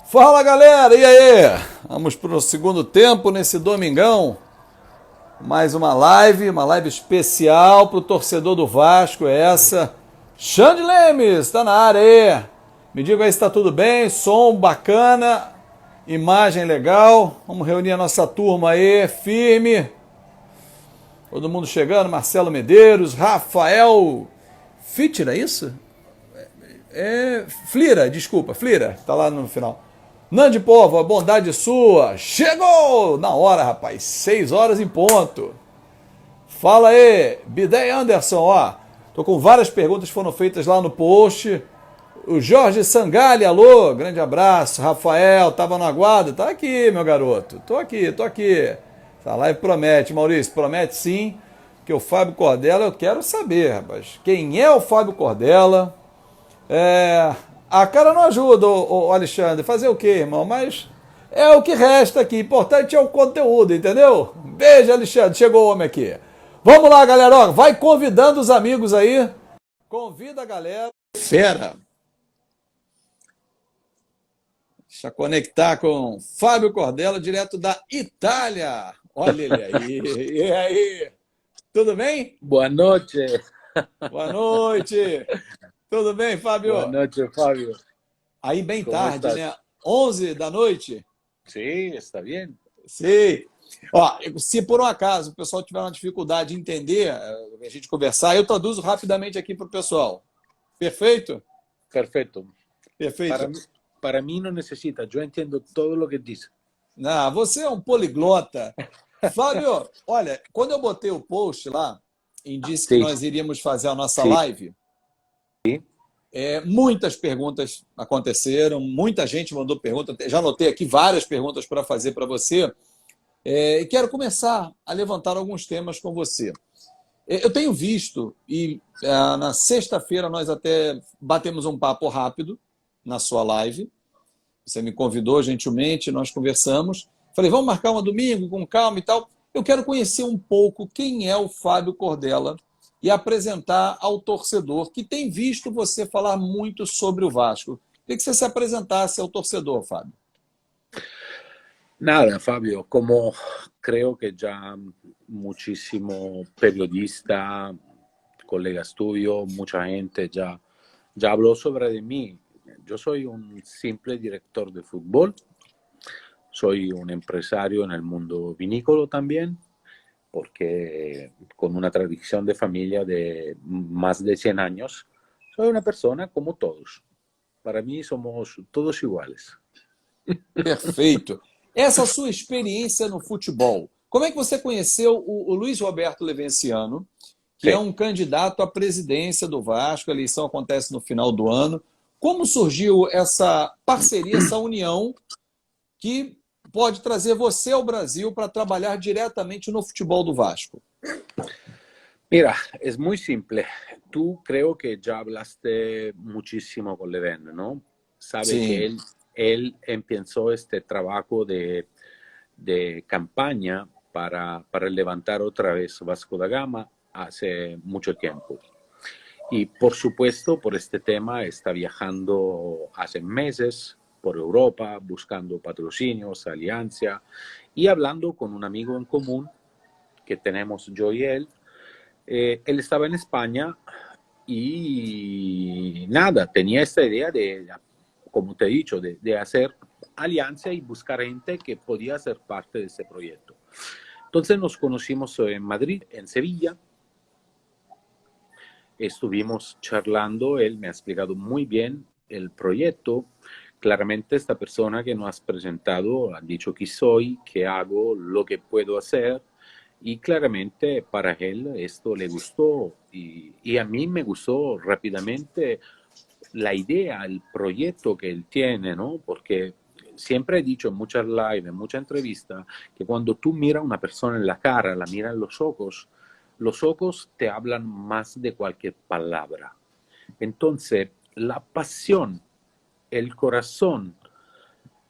Fala galera, e aí? Vamos pro segundo tempo nesse domingão. Mais uma live especial pro torcedor do Vasco, é essa. Xande Lemes, tá na área aí. Me diga aí se tá tudo bem, som bacana, imagem legal. Vamos reunir a nossa turma aí, firme. Todo mundo chegando, Marcelo Medeiros, Rafael Fittler, é isso? Flira, desculpa, Flira, tá lá no final. Nandi Povo, a bondade sua, chegou! Na hora, rapaz, 6 horas em ponto. Fala aí, Bidé Anderson, ó. Tô com várias perguntas que foram feitas lá no post. O Jorge Sangalli, alô, grande abraço. Rafael, tava no aguardo? Tá aqui, meu garoto. Tô aqui. Essa live promete, Maurício, promete sim. Que o Fábio Cordela, eu quero saber, rapaz. Quem é o Fábio Cordela? A cara não ajuda, o Alexandre. Fazer o quê, irmão? Mas é o que resta aqui. Importante é o conteúdo, entendeu? Beijo, Alexandre. Chegou o homem aqui. Vamos lá, galera. Ó, vai convidando os amigos aí. Convida a galera. Fera. Deixa eu conectar com Fábio Cordela, direto da Itália. Olha ele aí. E aí? Tudo bem? Boa noite. Boa noite. Tudo bem, Fábio? Boa noite, Fábio. Aí bem Como tarde, estás? né? 11 da noite? Sim, está bem. Sim. Ó, se por um acaso o pessoal tiver uma dificuldade de entender, a gente conversar, eu traduzo rapidamente aqui para o pessoal. Perfeito? Perfeito. Perfeito. Para mí no necesita. Yo entiendo todo lo que dice. Não, você é um poliglota. Fábio, olha, quando eu botei o post lá e disse que Sí, nós iríamos fazer a nossa sí. live, muitas perguntas aconteceram, muita gente mandou perguntas, já anotei aqui várias perguntas para fazer para você. E quero começar a levantar alguns temas com você. Eu tenho visto, e na sexta-feira nós até batemos um papo rápido na sua live. Você me convidou gentilmente, nós conversamos. Falei, vamos marcar uma domingo com calma e tal. Eu quero conhecer um pouco quem é o Fábio Cordela e apresentar ao torcedor que tem visto você falar muito sobre o Vasco. Queria que você se apresentasse ao torcedor, Fábio. Nada, Fabio, como creo que ya muchísimo periodista, colegas tuyos, mucha gente ya habló sobre de mí. Yo soy un simple director de fútbol, soy un empresario en el mundo vinícola también, porque con una tradición de familia de más de 100 años, soy una persona como todos. Para mí somos todos iguales. Perfeito. Essa sua experiência no futebol, como é que você conheceu o Luiz Roberto Levenciano, que é Sí. um candidato à presidência do Vasco, a eleição acontece no final do ano. Como surgiu essa parceria, essa união que pode trazer você ao Brasil para trabalhar diretamente no futebol do Vasco? Mira, es muy simple. Tú creo que ya hablaste muchísimo con Leven, ¿no? Sabe que Sim, él empezó este trabajo de campaña para levantar otra vez Vasco da Gama hace mucho tiempo. Y por supuesto, por este tema está viajando hace meses por Europa, buscando patrocinios, alianza y hablando con un amigo en común que tenemos yo y él. Él estaba en España y nada, tenía esta idea de, como te he dicho, de hacer alianza y buscar gente que podía ser parte de ese proyecto. Entonces nos conocimos en Madrid, en Sevilla. Estuvimos charlando, él me ha explicado muy bien el proyecto. Claramente esta persona que nos has presentado ha dicho quién soy, qué hago, lo que puedo hacer. Y claramente para él esto le gustó y a mí me gustó rápidamente la idea, el proyecto que él tiene, ¿no? Porque siempre he dicho en muchas lives, en muchas entrevistas, que cuando tú miras a una persona en la cara, la miras en los ojos te hablan más de cualquier palabra. Entonces, la pasión, el corazón,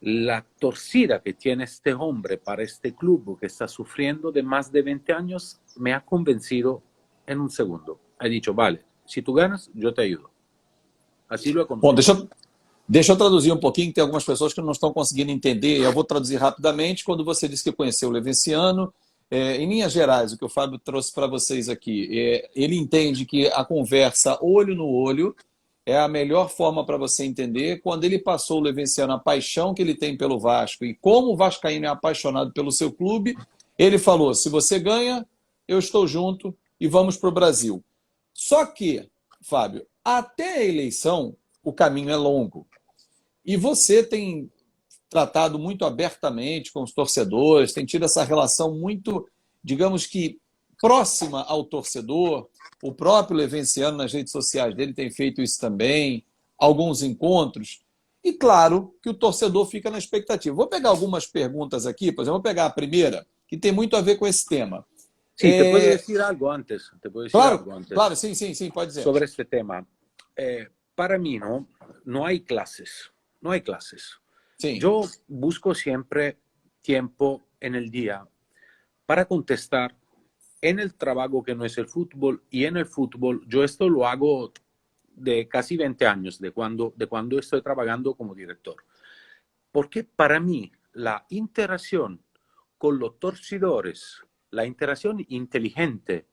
la torcida que tiene este hombre para este club que está sufriendo de más de 20 años me ha convencido en un segundo. He dicho, vale, si tú ganas, yo te ayudo. Así lo he bom, convencido. Deixa eu traduzir um pouquinho, que tem algumas pessoas que não estão conseguindo entender. Eu vou traduzir rapidamente. Quando você disse que conheceu o Levenciano, em linhas gerais, o que o Fábio trouxe para vocês aqui, ele entende que a conversa olho no olho é a melhor forma para você entender. Quando ele passou o Levenciano, a paixão que ele tem pelo Vasco e como o vascaíno é apaixonado pelo seu clube, ele falou, se você ganha, eu estou junto e vamos para o Brasil. Só que, Fábio, até a eleição, o caminho é longo. E você tem tratado muito abertamente com os torcedores, tem tido essa relação muito, digamos que, próxima ao torcedor. O próprio Levenciano, nas redes sociais dele, tem feito isso também, alguns encontros. E claro que o torcedor fica na expectativa. Vou pegar algumas perguntas aqui, por exemplo, vou pegar a primeira, que tem muito a ver com esse tema. Sí, te puedo decir algo antes, te puedo decir Claro, algo antes claro, sim, sim, sim, pode dizer. sobre este tema. Para mí, ¿no? No hay clases, no hay clases. Sim. Yo busco siempre tiempo en el día para contestar en el trabajo que no es el fútbol y en el fútbol. Yo esto lo hago de casi 20 años, de cuando estoy trabajando como director. Porque para mí la interacción con los torcedores, la interacción inteligente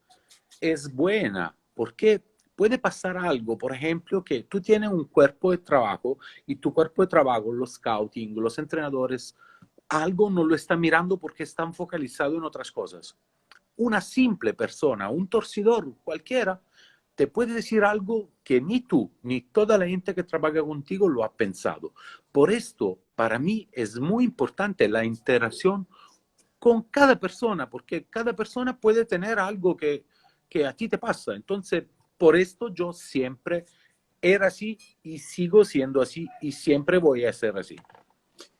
es buena, porque puede pasar algo, por ejemplo, que tú tienes un cuerpo de trabajo y tu cuerpo de trabajo, los scouting, los entrenadores, algo no lo está mirando porque están focalizados en otras cosas. Una simple persona, un torcedor cualquiera, te puede decir algo que ni tú, ni toda la gente que trabaja contigo lo ha pensado. Por esto, para mí es muy importante la interacción con cada persona, porque cada persona puede tener algo que a ti te pasa. Entonces, por esto yo siempre era así y sigo siendo así y siempre voy a ser así.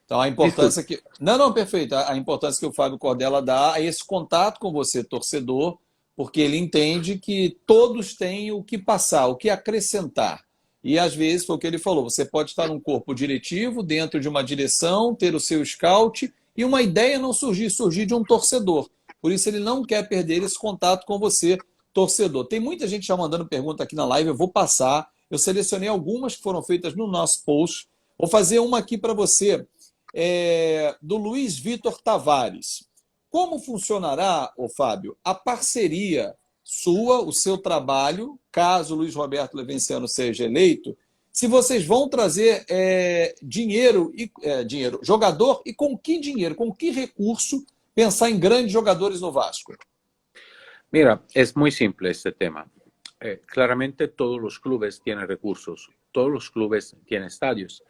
Então, a importância que... Não, perfeito. A importância que o Fábio Cordella dá a esse contato com você, torcedor, porque ele entende que todos têm o que passar, o que acrescentar. E, às vezes, foi o que ele falou, você pode estar num corpo diretivo, dentro de uma direção, ter o seu scout, e uma ideia não surgir de um torcedor. Por isso, ele não quer perder esse contato com você, torcedor. Tem muita gente já mandando pergunta aqui na live, eu vou passar. Eu selecionei algumas que foram feitas no nosso post. Vou fazer uma aqui para você, do Luiz Vitor Tavares. Como funcionará, Fábio, a parceria sua, o seu trabalho, caso o Luiz Roberto Levenciano seja eleito, se vocês vão trazer dinheiro, jogador, e com que dinheiro, com que recurso pensar em grandes jogadores no Vasco? Mira, es muy simple este tema. Claramente todos los clubes tienen recursos, todos los clubes tienen estadios,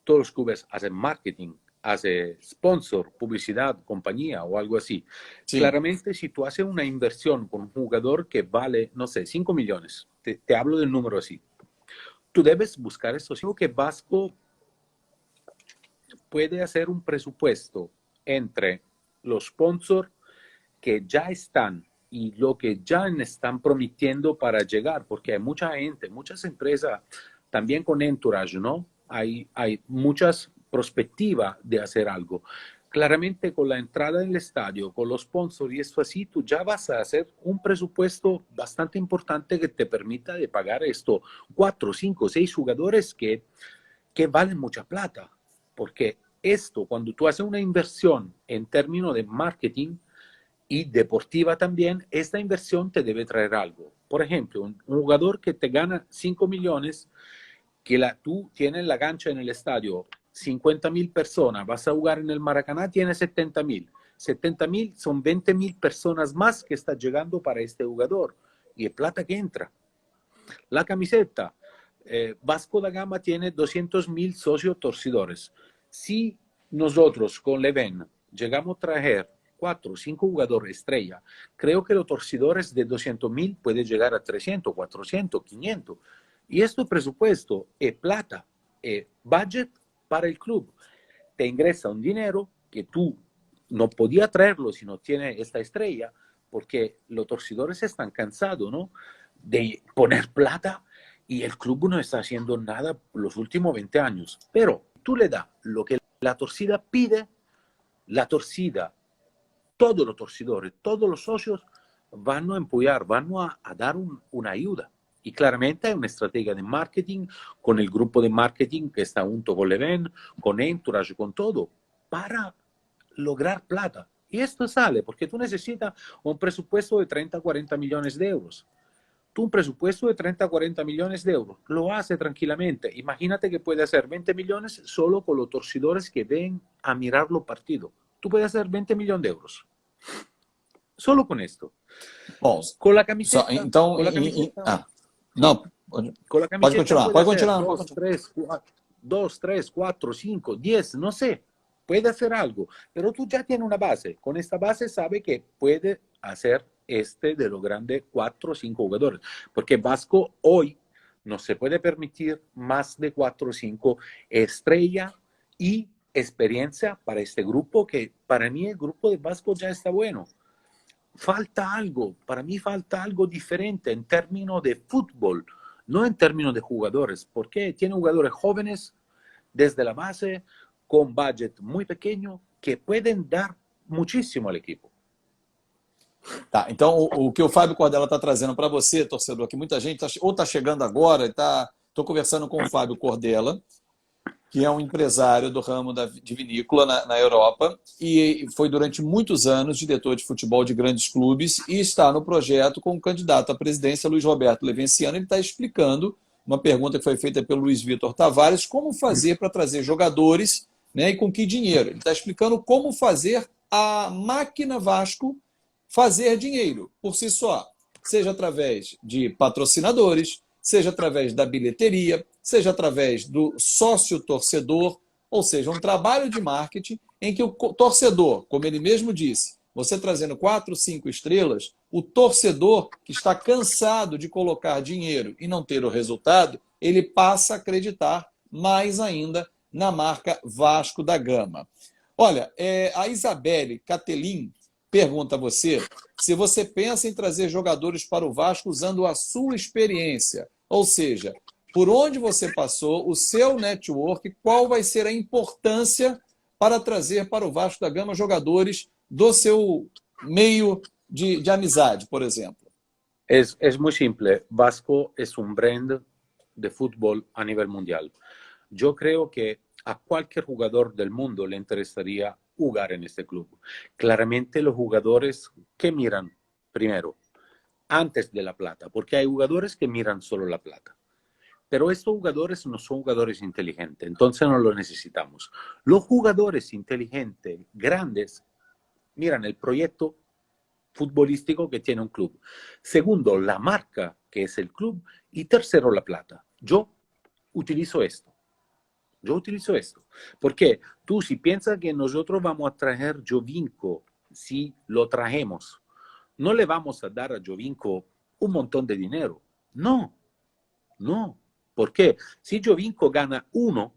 todos los clubes hacen marketing, hace sponsor, publicidad, compañía o algo así. Sí. Claramente, si tú haces una inversión con un jugador que vale, no sé, 5 millones, te hablo del número así, tú debes buscar eso. Digo que Vasco puede hacer un presupuesto entre los sponsors que ya están y lo que ya están prometiendo para llegar, porque hay mucha gente, muchas empresas, también con entourage, ¿no? Hay muchas perspectiva de hacer algo. Claramente con la entrada en el estadio, con los sponsors y esto así, tú ya vas a hacer un presupuesto bastante importante que te permita de pagar esto 4, 5, 6 jugadores que valen mucha plata. Porque esto, cuando tú haces una inversión en términos de marketing y deportiva también, esta inversión te debe traer algo. Por ejemplo, un jugador que te gana 5 millones, que tú tienes la cancha en el estadio, 50,000 personas, vas a jugar en el Maracaná, tienes 70,000. 70,000 son 20,000 personas más que están llegando para este jugador y es plata que entra. La camiseta, Vasco da Gama tiene 200,000 socios torcedores. Si nosotros con Leven llegamos a traer 4 o 5 jugadores estrella, creo que los torcedores de 200,000 pueden llegar a 300, 400, 500. Y este presupuesto es plata, es budget para el club. Te ingresa un dinero que tú no podías traerlo si no tienes esta estrella, porque los torcedores están cansados, ¿no?, de poner plata y el club no está haciendo nada los últimos 20 años. Pero tú le das lo que la torcida pide, la torcida, todos los torcedores, todos los socios van a empujar, van a dar una ayuda. Y claramente hay una estrategia de marketing con el grupo de marketing que está junto con Leven, con Entourage, con todo, para lograr plata. Y esto sale porque tú necesitas un presupuesto de 30, 40 millones de euros. Tú un presupuesto de 30, 40 millones de euros lo hace tranquilamente. Imagínate que puede hacer 20 millones solo con los torcedores que ven a mirar los partidos. Tú puedes hacer 20 millones de euros. Solo con esto. Bom, Con la camiseta, então, con la camiseta, sí, não, con la pode camiseta continuar, puede pode hacer continuar, pode 2, continuar. 3, 4, 2, 3, 4, 5, 10, no sé. Puede hacer algo, pero tú ya tienes una base. Con esta base sabe que puede hacer de los grandes 4 o 5 jugadores. Porque Vasco hoy no se puede permitir más de 4 o 5 estrellas y experiencia para este grupo, que para mí el grupo de Vasco ya está bueno. Falta algo, para mí falta algo diferente en términos de fútbol, no en términos de jugadores, porque tiene jugadores jóvenes desde la base, con budget muy pequeño, que pueden dar muchísimo al equipo. Tá, então o que o Fábio Cordella está trazendo para você, torcedor, que muita gente ou está chegando agora, estou conversando com o Fábio Cordella, que é um empresário do ramo de vinícola na Europa e foi durante muitos anos diretor de futebol de grandes clubes e está no projeto com o candidato à presidência, Luiz Roberto Levenciano. Ele está explicando uma pergunta que foi feita pelo Luiz Vitor Tavares, como fazer para trazer jogadores, né, e com que dinheiro. Ele está explicando como fazer a máquina Vasco fazer dinheiro por si só, seja através de patrocinadores, seja através da bilheteria, seja através do sócio-torcedor, ou seja, um trabalho de marketing em que o torcedor, como ele mesmo disse, você trazendo 4, 5 estrelas, o torcedor que está cansado de colocar dinheiro e não ter o resultado, ele passa a acreditar mais ainda na marca Vasco da Gama. Olha, a Isabelle Catelin pergunta a você se você pensa em trazer jogadores para o Vasco usando a sua experiência, ou seja, por onde você passou, o seu network, qual vai ser a importância para trazer para o Vasco da Gama jogadores do seu meio de amizade, por exemplo? Es muy simple. Vasco es un brand de fútbol a nivel mundial. Yo creo que a cualquier jugador del mundo le interesaría jugar en este club. Claramente los jugadores que miran primero, antes de la plata, porque hay jugadores que miran solo la plata. Pero estos jugadores no son jugadores inteligentes, entonces no los necesitamos. Los jugadores inteligentes, grandes, miran el proyecto futbolístico que tiene un club. Segundo, la marca que es el club. Y tercero, la plata. Yo utilizo esto. Porque tú si piensas que nosotros vamos a traer Giovinco, si lo trajemos, no le vamos a dar a Giovinco un montón de dinero. No. ¿Por qué? Si Giovinco gana 1,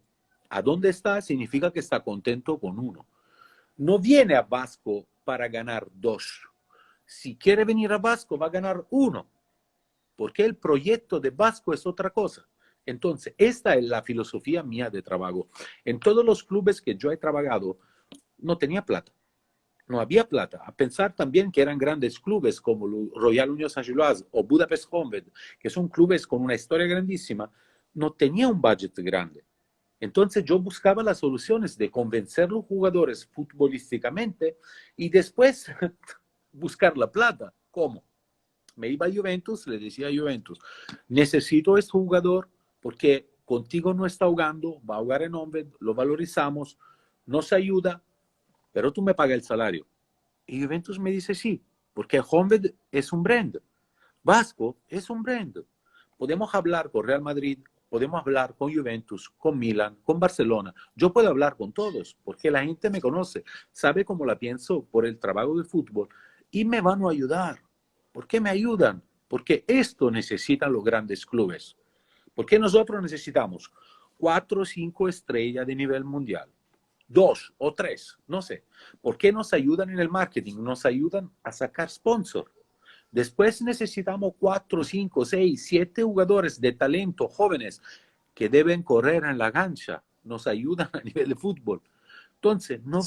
¿a dónde está? Significa que está contento con 1. No viene a Vasco para ganar 2. Si quiere venir a Vasco, va a ganar 1. Porque el proyecto de Vasco es otra cosa. Entonces, esta es la filosofía mía de trabajo. En todos los clubes que yo he trabajado, no tenía plata. No había plata. A pensar también que eran grandes clubes como Royal Unión Saint-Gilloise o Budapest Honvéd, que son clubes con una historia grandísima, no tenía un budget grande. Entonces yo buscaba las soluciones de convencer a los jugadores futbolísticamente y después buscar la plata. ¿Cómo? Me iba a Juventus, le decía a Juventus, necesito este jugador porque contigo no está jugando, va a jugar en Honvéd, lo valorizamos, nos ayuda, pero tú me pagas el salario. Y Juventus me dice sí, porque Honvéd es un brand. Vasco es un brand. Podemos hablar con Real Madrid, podemos hablar con Juventus, con Milan, con Barcelona. Yo puedo hablar con todos, porque la gente me conoce, sabe cómo la pienso por el trabajo de fútbol y me van a ayudar. ¿Por qué me ayudan? Porque esto necesitan los grandes clubes. Porque nosotros necesitamos 4 o 5 estrellas de nivel mundial. 2 o 3, no sé. ¿Por qué nos ayudan en el marketing? Nos ayudan a sacar sponsor. Después necesitamos 4, 5, 6, 7 jugadores de talento jóvenes que deben correr en la cancha. Nos ayudan a nivel de fútbol. Entonces, Sim, no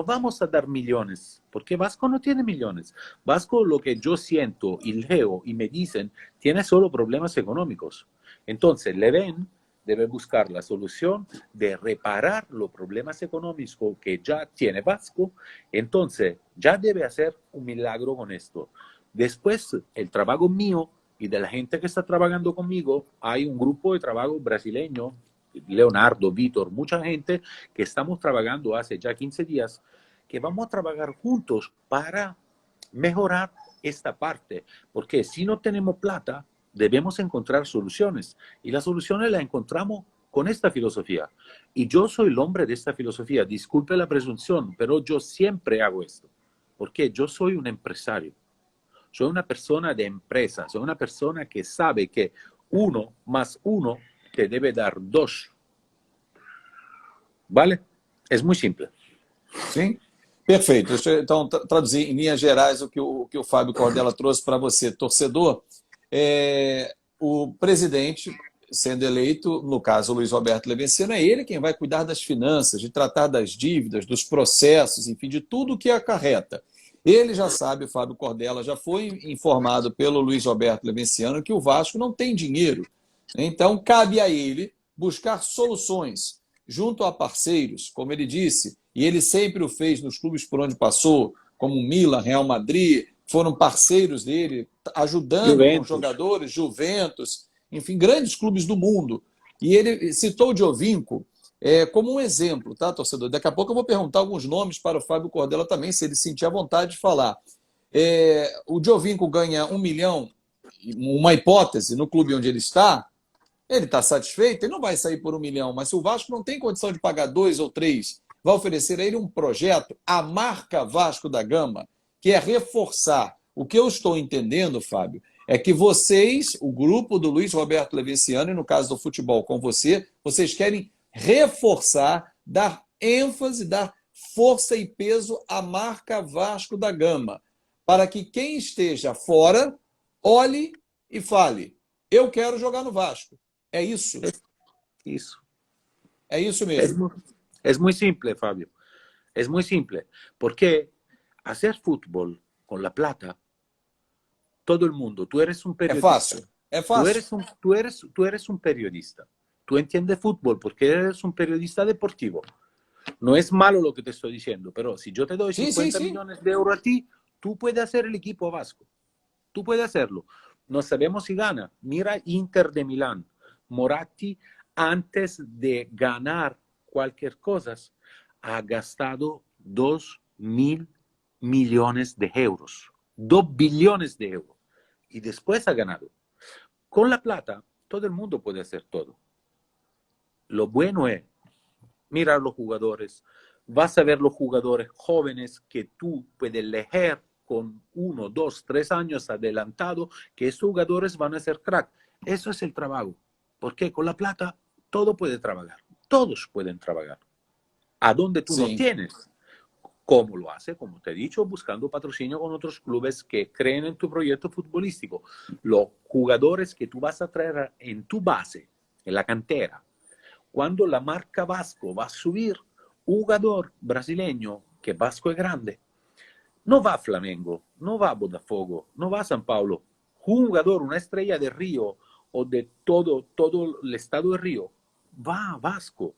vamos a dar millones, porque Vasco no tiene millones. Vasco, lo que yo siento y leo y me dicen, tiene solo problemas económicos. Entonces, Leven debe buscar la solución de reparar los problemas económicos que ya tiene Vasco. Entonces, ya debe hacer un milagro con esto. Después, el trabajo mío y de la gente que está trabajando conmigo, hay un grupo de trabajo brasileño, Leonardo, Víctor, mucha gente que estamos trabajando hace ya 15 días, que vamos a trabajar juntos para mejorar esta parte, porque si no tenemos plata, debemos encontrar soluciones y las soluciones las encontramos con esta filosofía. Y yo soy el hombre de esta filosofía, disculpe la presunción, pero yo siempre hago esto, porque yo soy un empresario, soy una persona de empresa, soy una persona que sabe que uno más uno te debe dar dos. ¿Vale? Es muy simple. sim. Perfeito. Deixa eu então traduzir em linhas gerais o que o Fábio Cordella trouxe para você, torcedor. O presidente sendo eleito, no caso o Luiz Roberto Levenciano, é ele quem vai cuidar das finanças, de tratar das dívidas, dos processos, enfim, de tudo o que acarreta. Ele já sabe, o Fábio Cordella já foi informado pelo Luiz Roberto Levenciano que o Vasco não tem dinheiro. Então, cabe a ele buscar soluções junto a parceiros, como ele disse, e ele sempre o fez nos clubes por onde passou, como o Milan, Real Madrid, foram parceiros dele, ajudando com Juventus. jogadores, Juventus, enfim, grandes clubes do mundo. E ele citou o Giovinco como um exemplo, tá, torcedor? Daqui a pouco eu vou perguntar alguns nomes para o Fábio Cordella também, se ele sentir a vontade de falar. O Giovinco ganha 1 milhão, uma hipótese, no clube onde ele está satisfeito, ele não vai sair por 1 milhão, mas se o Vasco não tem condição de pagar 2 ou 3, vai oferecer a ele um projeto, a marca Vasco da Gama, que é reforçar. O que eu estou entendendo, Fábio, é que vocês, o grupo do Luiz Roberto Levenciano, e no caso do futebol com você, vocês querem reforçar, dar ênfase, dar força e peso à marca Vasco da Gama, para que quem esteja fora olhe e fale: eu quero jogar no Vasco. É isso. Eso. É isso Es mesmo. muy, es muy simple, Fabio. Es muy simple. Porque hacer fútbol con la plata, todo el mundo, tú eres un É periodista. fácil. É fácil. Tú eres un periodista. Tú entiendes fútbol porque eres un periodista deportivo. No es malo lo que te estoy diciendo, pero si yo te doy Sim, sim, 50 sim. millones de euros a ti, tú puedes hacer el equipo vasco. Tú puedes hacerlo. No sabemos si gana. Mira Inter de Milán. Moratti, antes de ganar cualquier cosa, ha gastado 2.000 millones de euros. 2 billones de euros. Y después ha ganado. Con la plata, todo el mundo puede hacer todo. Lo bueno es mirar los jugadores. Vas a ver los jugadores jóvenes que tú puedes elegir con 1, 2, 3 años adelantado, que esos jugadores van a ser crack. Eso es el trabajo. Porque con la plata todo puede trabajar. Todos pueden trabajar. A donde tú no Sim. tienes. ¿Cómo lo hace? Como te he dicho, buscando patrocinio con otros clubes que creen en tu proyecto futbolístico. Los jugadores que tú vas a traer en tu base, en la cantera, cuando la marca Vasco va a subir, un jugador brasileño, que Vasco es grande, no va a Flamengo, no va a Botafogo, no va a San Paulo. Un jugador, una estrella de Río o de todo el estado de Río, va a Vasco,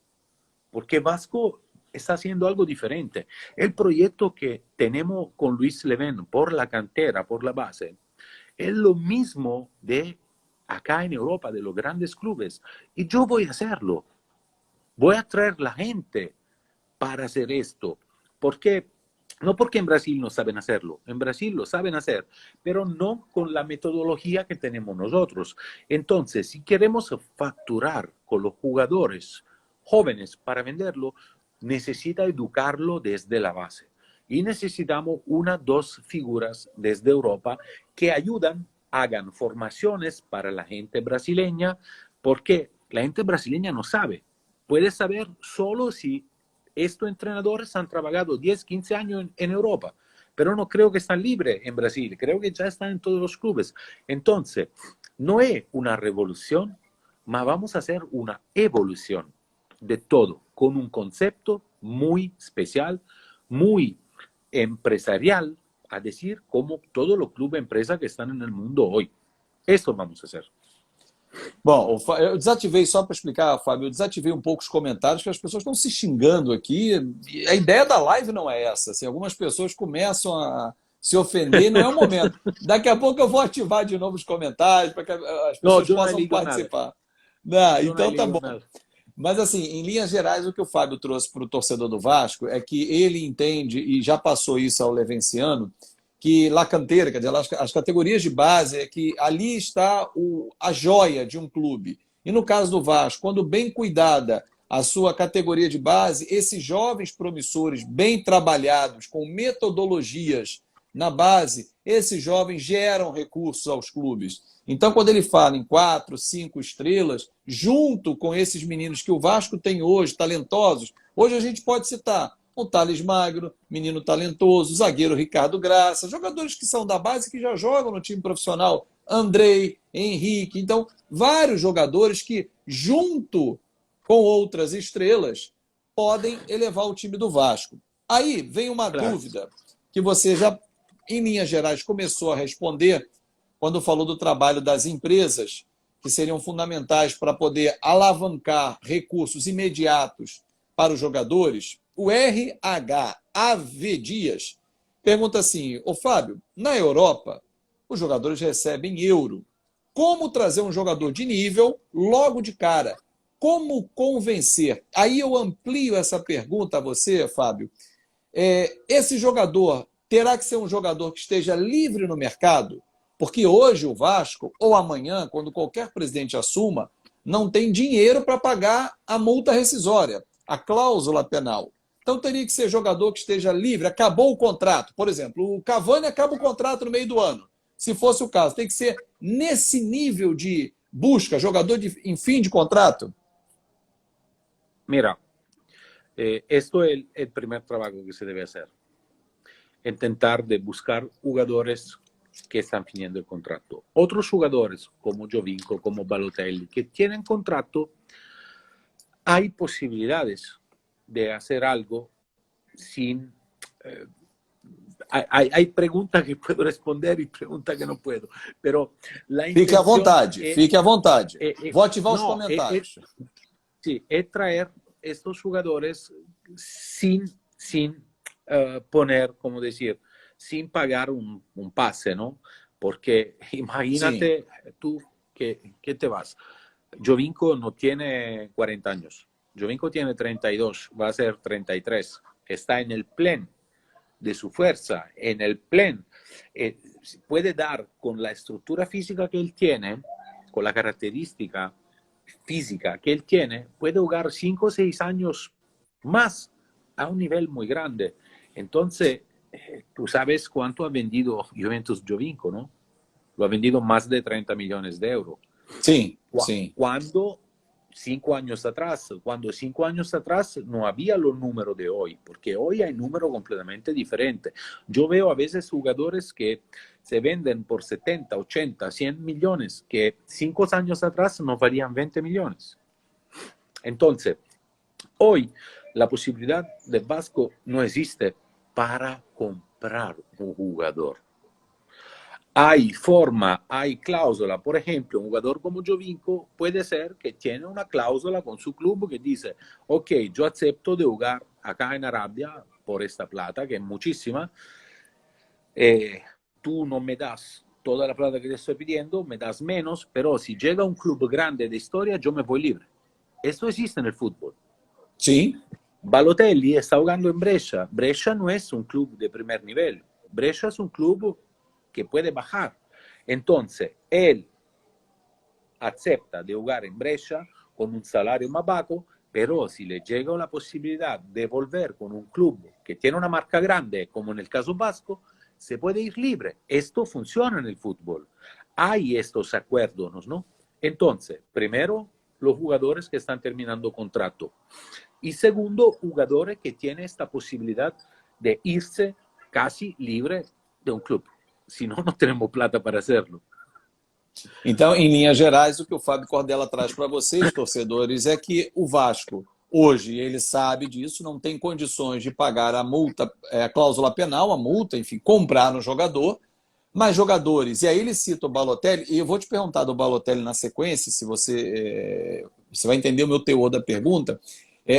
porque Vasco está haciendo algo diferente. El proyecto que tenemos con Luis Leven por la cantera, por la base, es lo mismo de acá en Europa, de los grandes clubes. Y yo voy a hacerlo. Voy a traer la gente para hacer esto. Porque no porque en Brasil no saben hacerlo, en Brasil lo saben hacer, pero no con la metodología que tenemos nosotros. Entonces, si queremos facturar con los jugadores jóvenes para venderlo, necesita educarlo desde la base. Y necesitamos 2 figuras desde Europa que ayudan, hagan formaciones para la gente brasileña, porque la gente brasileña no sabe. Puede saber solo si estos entrenadores han trabajado 10, 15 años en Europa, pero no creo que están libres en Brasil, creo que ya están en todos los clubes. Entonces, no es una revolución, mas vamos a hacer una evolución de todo, con un concepto muy especial, muy empresarial, a decir, como todos los clubes empresa que están en el mundo hoy. Esto vamos a hacer. Bom, eu desativei, só para explicar, Fábio, eu desativei um pouco os comentários, que as pessoas estão se xingando aqui. E a ideia da live não é essa. Assim, algumas pessoas começam a se ofender, não é o momento. Daqui a pouco eu vou ativar de novo os comentários para que as pessoas possam participar. Não, então tá bom. Mas, assim, em linhas gerais, o que o Fábio trouxe para o torcedor do Vasco é que ele entende, e já passou isso ao Levenciano, que La Canteira, quer dizer, as categorias de base, é que ali está a joia de um clube. E no caso do Vasco, quando bem cuidada a sua categoria de base, esses jovens promissores, bem trabalhados, com metodologias na base, esses jovens geram recursos aos clubes. Então, quando ele fala em 4, 5 estrelas, junto com esses meninos que o Vasco tem hoje, talentosos, hoje a gente pode citar o Thales Magno, menino talentoso, o zagueiro Ricardo Graça, jogadores que são da base que já jogam no time profissional, Andrei, Henrique. Então, vários jogadores que, junto com outras estrelas, podem elevar o time do Vasco. Aí vem uma dúvida que você já, em linhas gerais, começou a responder quando falou do trabalho das empresas, que seriam fundamentais para poder alavancar recursos imediatos para os jogadores. O RH Dias pergunta assim: ô Fábio, na Europa, os jogadores recebem euro. Como trazer um jogador de nível logo de cara? Como convencer? Aí eu amplio essa pergunta a você, Fábio. Esse jogador terá que ser um jogador que esteja livre no mercado? Porque hoje o Vasco, ou amanhã, quando qualquer presidente assuma, não tem dinheiro para pagar a multa rescisória, a cláusula penal. Então teria que ser jogador que esteja livre, acabou o contrato. Por exemplo, o Cavani acaba o contrato no meio do ano. Se fosse o caso, tem que ser nesse nível de busca, jogador em fim de contrato? Mira, esto es el primer trabajo que se debe hacer. Intentar de buscar jugadores que están finiendo el contrato. Otros jugadores como Giovinco, como Balotelli, que tienen contrato, hay posibilidades de hacer algo sin... hay preguntas que puedo responder y preguntas que no puedo, pero la Fique à vontade, fique à vontade. Vou ativar os comentários. Sí, es traer estos jugadores sin poner, como decir, sin pagar un pase, ¿no? Porque imagínate tú que te vas. Giovinco no tiene 40 años. Giovinco tiene 32, va a ser 33. Está en el pleno de su fuerza, en el pleno. Puede dar con la estructura física que él tiene, con la característica física que él tiene, puede jugar 5 o 6 años más a un nivel muy grande. Entonces, tú sabes cuánto ha vendido Juventus Giovinco, ¿no? Lo ha vendido más de 30 millones de euros. Sí, sí. Cuando 5 años atrás no había los números de hoy, porque hoy hay números completamente diferentes. Yo veo a veces jugadores que se venden por 70, 80, 100 millones, que 5 años atrás no valían 20 millones. Entonces, hoy la posibilidad de Vasco no existe para comprar un jugador. Hay forma, hay cláusula. Por ejemplo, un jugador como Giovinco puede ser que tiene una cláusula con su club que dice, ok, yo acepto de jugar acá en Arabia por esta plata, que es muchísima. Tú no me das toda la plata que te estoy pidiendo, me das menos, pero si llega un club grande de historia, yo me voy libre. Esto existe en el fútbol. Sí. Balotelli está jugando en Brescia. Brescia no es un club de primer nivel. Brescia es un club que puede bajar. Entonces, él acepta de jugar en Brescia con un salario más bajo, pero si le llega la posibilidad de volver con un club que tiene una marca grande, como en el caso Vasco, se puede ir libre. Esto funciona en el fútbol. Hay estos acuerdos, ¿no? Entonces, primero, los jugadores que están terminando contrato. Y segundo, jugadores que tienen esta posibilidad de irse casi libre de um clube. Senão não teremos plata para hacerlo. Então, em linhas gerais, o que o Fábio Cordella traz para vocês, torcedores, é que o Vasco hoje ele sabe disso, não tem condições de pagar a multa, a cláusula penal, a multa, enfim, comprar no jogador, mas jogadores, e aí ele cita o Balotelli, e eu vou te perguntar do Balotelli na sequência, se você vai entender o meu teor da pergunta.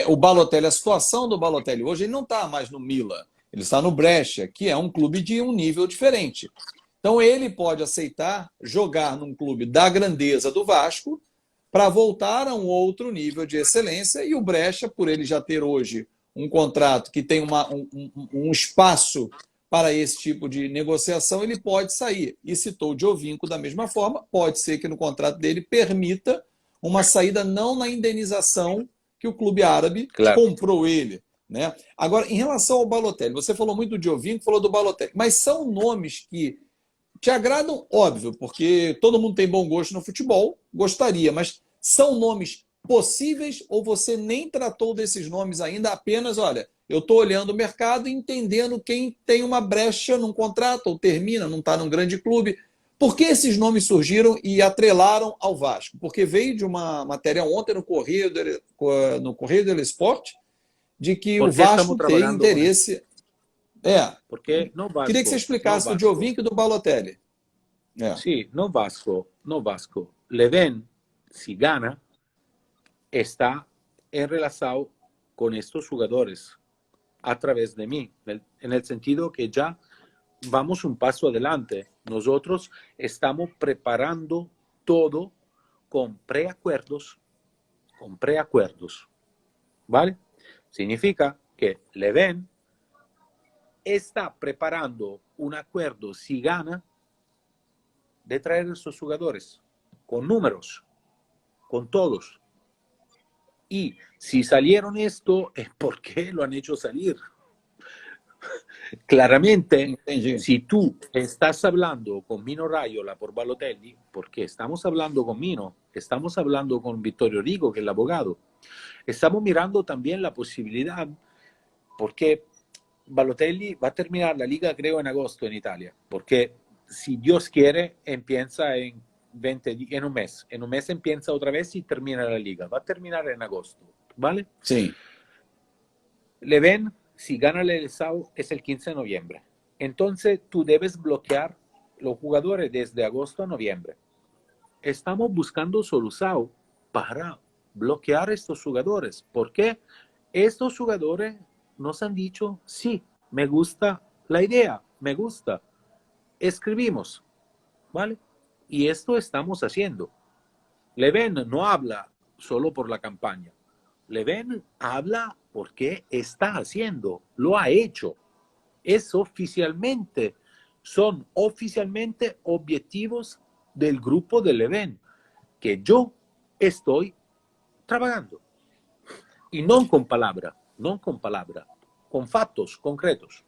O Balotelli, a situação do Balotelli hoje, ele não está mais no Milan, ele está no Brescia, que é um clube de um nível diferente. Então ele pode aceitar jogar num clube da grandeza do Vasco para voltar a um outro nível de excelência, e o Brescia, por ele já ter hoje um contrato que tem um espaço para esse tipo de negociação, ele pode sair. E citou o Giovinco da mesma forma, pode ser que no contrato dele permita uma saída não na indenização que o clube árabe comprou ele. Né? Agora, em relação ao Balotelli, você falou muito do Giovinco, falou do Balotelli, mas são nomes que te agradam, óbvio, porque todo mundo tem bom gosto no futebol, gostaria, mas são nomes possíveis ou você nem tratou desses nomes ainda, apenas, olha, eu estou olhando o mercado e entendendo quem tem uma brecha num contrato ou termina, não está num grande clube. Por que esses nomes surgiram e atrelaram ao Vasco? Porque veio de uma matéria ontem no Correio dello Sport de que o Vasco tem interesse... Porque no Vasco, queria que você explicasse do Giovinco e do Balotelli. Sí, no Vasco. Leven, si gana, está enlazado con estos jugadores a través de mí, en el sentido que ya vamos un paso adelante. Nosotros estamos preparando todo con preacuerdos, ¿vale? Significa que Leven está preparando un acuerdo, si gana, de traer a esos jugadores con números, con todos. Y si salieron esto, es porque lo han hecho salir. Claramente, si tú estás hablando con Mino Raiola por Balotelli, porque estamos hablando con Mino, estamos hablando con Vittorio Rigo, que es el abogado, estamos mirando también la posibilidad, porque Balotelli va a terminar la liga, creo, en agosto en Italia, porque si Dios quiere, empieza en un mes. En un mes empieza otra vez y termina la liga. Va a terminar en agosto, ¿vale? Sí. Leven, si gana el SAO, es el 15 de noviembre. Entonces, tú debes bloquear los jugadores desde agosto a noviembre. Estamos buscando solución para bloquear estos jugadores. Porque estos jugadores nos han dicho, sí, me gusta la idea, me gusta. Escribimos, ¿vale? Y esto estamos haciendo. Leven no habla solo por la campaña. Leven habla porque está haciendo, lo ha hecho. Son oficialmente objetivos del grupo de Leven que yo estoy trabajando. Y no con palabra, con fatos concretos.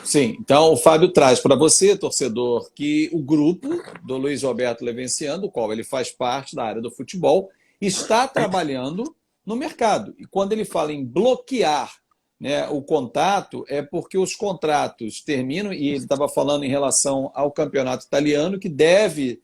Sim, então o Fábio traz para você, torcedor, que o grupo do Luiz Roberto Levenciano, do qual ele faz parte da área do futebol, está trabalhando no mercado. E quando ele fala em bloquear, né, o contato, é porque os contratos terminam, e ele estava falando em relação ao campeonato italiano, que deve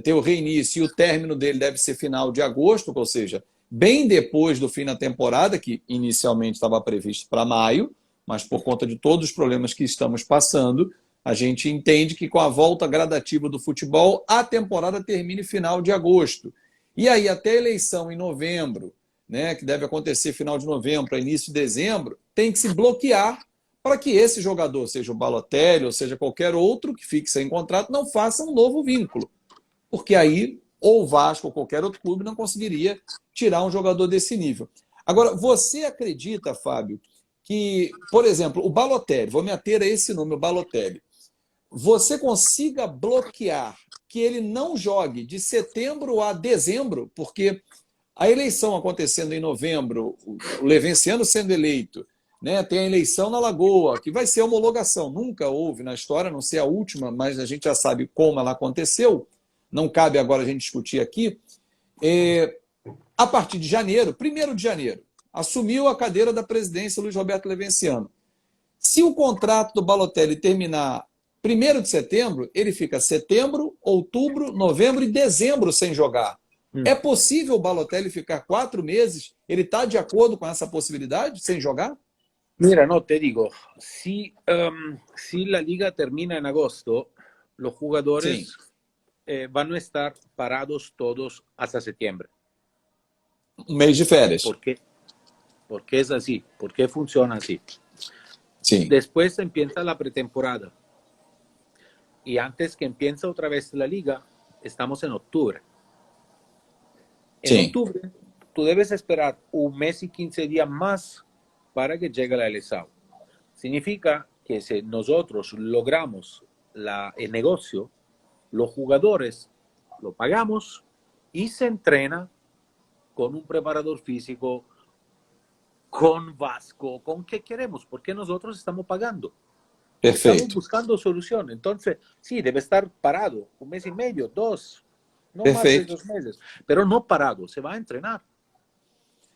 ter o reinício e o término dele deve ser final de agosto, ou seja, bem depois do fim da temporada, que inicialmente estava previsto para maio, mas por conta de todos os problemas que estamos passando, a gente entende que com a volta gradativa do futebol, a temporada termine final de agosto. E aí até a eleição em novembro, né, que deve acontecer final de novembro para início de dezembro, tem que se bloquear para que esse jogador, seja o Balotelli ou seja qualquer outro que fique sem contrato, não faça um novo vínculo. Porque aí ou o Vasco ou qualquer outro clube não conseguiria tirar um jogador desse nível. Agora, você acredita, Fábio, que, por exemplo, o Balotelli, vou me ater a esse nome, o Balotelli, você consiga bloquear que ele não jogue de setembro a dezembro, porque a eleição acontecendo em novembro, o Levenciano sendo eleito, né, tem a eleição na Lagoa, que vai ser homologação, nunca houve na história, não sei a última, mas a gente já sabe como ela aconteceu, não cabe agora a gente discutir aqui. A partir de janeiro, 1º de janeiro, assumiu a cadeira da presidência Luiz Roberto Levenciano. Se o contrato do Balotelli terminar 1º de setembro, ele fica setembro, outubro, novembro e dezembro sem jogar. Mm. É possível o Balotelli ficar 4 meses? Ele está de acordo com essa possibilidade, sem jogar? Mira, no, te digo, si la liga termina en agosto, los Sim, jugadores van a estar parados todos hasta septiembre. um mês de férias. ¿Por qué? Porque es así, porque funciona así. Sim, Después empieza la pretemporada y antes que empiece otra vez la liga, estamos en octubre. En sim, octubre, tú debes esperar un mes y 15 días más para que llegue la LSAO. Significa que si nosotros logramos el negocio, los jugadores lo pagamos y se entrena con un preparador físico, con Vasco, con qué queremos, porque nosotros estamos pagando. Estamos perfeito, buscando solución. Entonces, sí, debe estar parado un mes y medio, dos, no más de perfeito. 2 meses, pero no parado, se va a entrenar.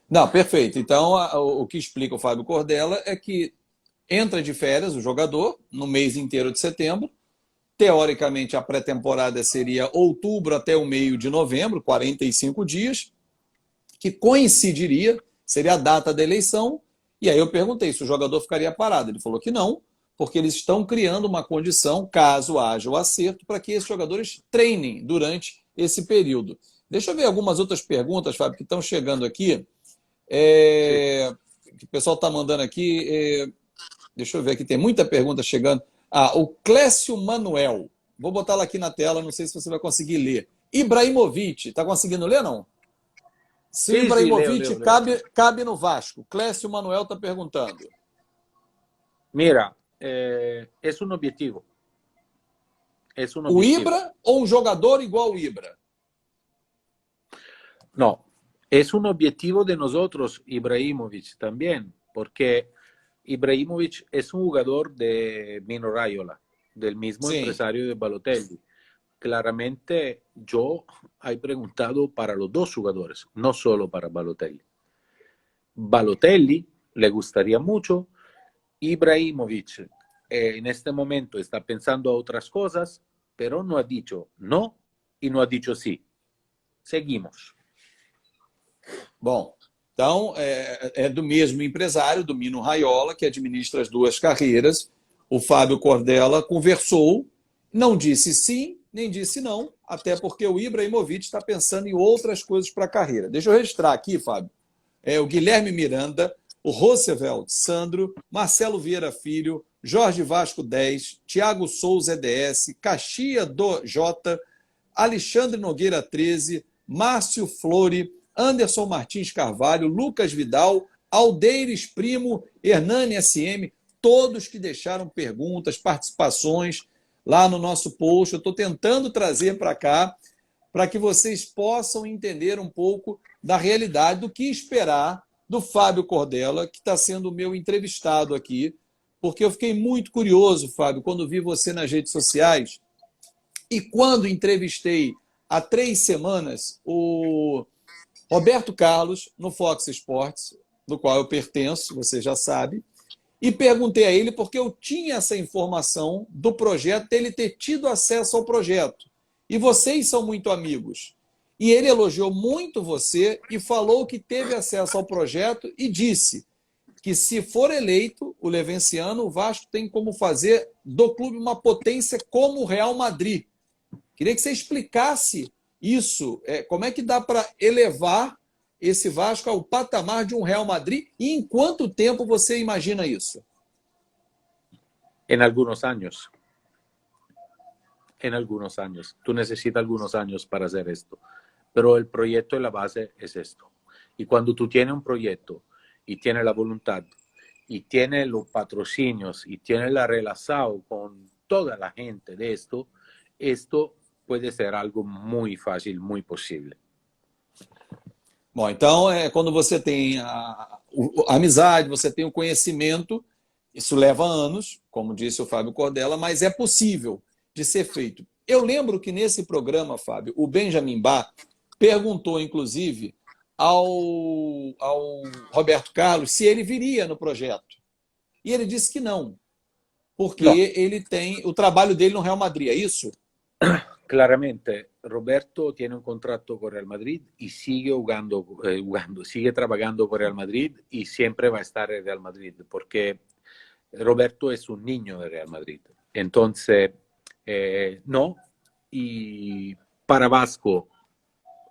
Não, perfeito. Então, o que explica o Fábio Cordella é que entra de férias o jogador no mês inteiro de setembro. Teoricamente, a pré-temporada seria outubro até o meio de novembro, 45 dias, que coincidiria, seria a data da eleição. E aí eu perguntei se o jogador ficaria parado. Ele falou que não, porque eles estão criando uma condição, caso haja o acerto, para que esses jogadores treinem durante esse período. Deixa eu ver algumas outras perguntas, Fábio, que estão chegando aqui. Sí. Que o pessoal está mandando aqui. Deixa eu ver aqui, tem muita pergunta chegando. O Clécio Manuel. Vou botá-la aqui na tela, não sei se você vai conseguir ler. Ibrahimovic, está conseguindo ler, não? Se o Sí, sí, leo, Ibrahimovic leo, leo. cabe no Vasco. Clécio Manuel está perguntando. Mira, es un objetivo. Es un O objetivo. Ibra ou um jogador igual o Ibra? No, es un objetivo de nosotros, Ibrahimovic, también, porque Ibrahimovic es un jugador de Mino Raiola, del mismo Sim, empresario de Balotelli. Claramente yo he preguntado para los dos jugadores, no solo para Balotelli. Balotelli le gustaría mucho, Ibrahimovic en este momento está pensando a otras cosas, pero no ha dicho no y no ha dicho sí. Seguimos. bom. Então, é do mesmo empresário, do Mino Raiola, que administra as duas carreiras. O Fábio Cordella conversou, não disse sim, nem disse não, até porque o Ibrahimovic está pensando em outras coisas para a carreira. Deixa eu registrar aqui, Fábio. O Guilherme Miranda, o Roosevelt Sandro, Marcelo Vieira Filho, Jorge Vasco 10, Thiago Souza EDS, Caxia do J, Alexandre Nogueira 13, Márcio Flore, Anderson Martins Carvalho, Lucas Vidal, Aldeires Primo, Hernani SM, todos que deixaram perguntas, participações lá no nosso post. Eu estou tentando trazer para cá para que vocês possam entender um pouco da realidade, do que esperar do Fábio Cordella, que está sendo o meu entrevistado aqui, porque eu fiquei muito curioso, Fábio, quando vi você nas redes sociais e quando entrevistei há 3 semanas o Roberto Carlos no Fox Sports, do qual eu pertenço, você já sabe, e perguntei a ele porque eu tinha essa informação do projeto, dele ter tido acesso ao projeto. E vocês são muito amigos. E ele elogiou muito você e falou que teve acesso ao projeto e disse que, se for eleito o Levenciano, o Vasco tem como fazer do clube uma potência como o Real Madrid. Queria que você explicasse isso. Como é que dá para elevar esse Vasco ao patamar de um Real Madrid e em quanto tempo você imagina isso? En algunos años. En algunos años. Tú necesitas algunos años para hacer esto. Pero el proyecto de la base es esto. Y cuando tú tienes un proyecto y tienes la voluntad y tienes los patrocinios y tienes la relación con toda la gente de esto puede ser algo muy fácil, muy posible. Bom, então, quando você tem a amizade, você tem o conhecimento, isso leva anos, como disse o Fábio Cordella, mas é possível de ser feito. Eu lembro que nesse programa, Fábio, o Benjamin Bach perguntou, inclusive, ao Roberto Carlos se ele viria no projeto. E ele disse que não, porque No, ele tem o trabalho dele no Real Madrid, é isso? Claramente, Roberto tiene un contrato con Real Madrid y sigue sigue trabajando con Real Madrid y siempre va a estar en Real Madrid porque Roberto es un niño de Real Madrid. Entonces, no. Y para Vasco,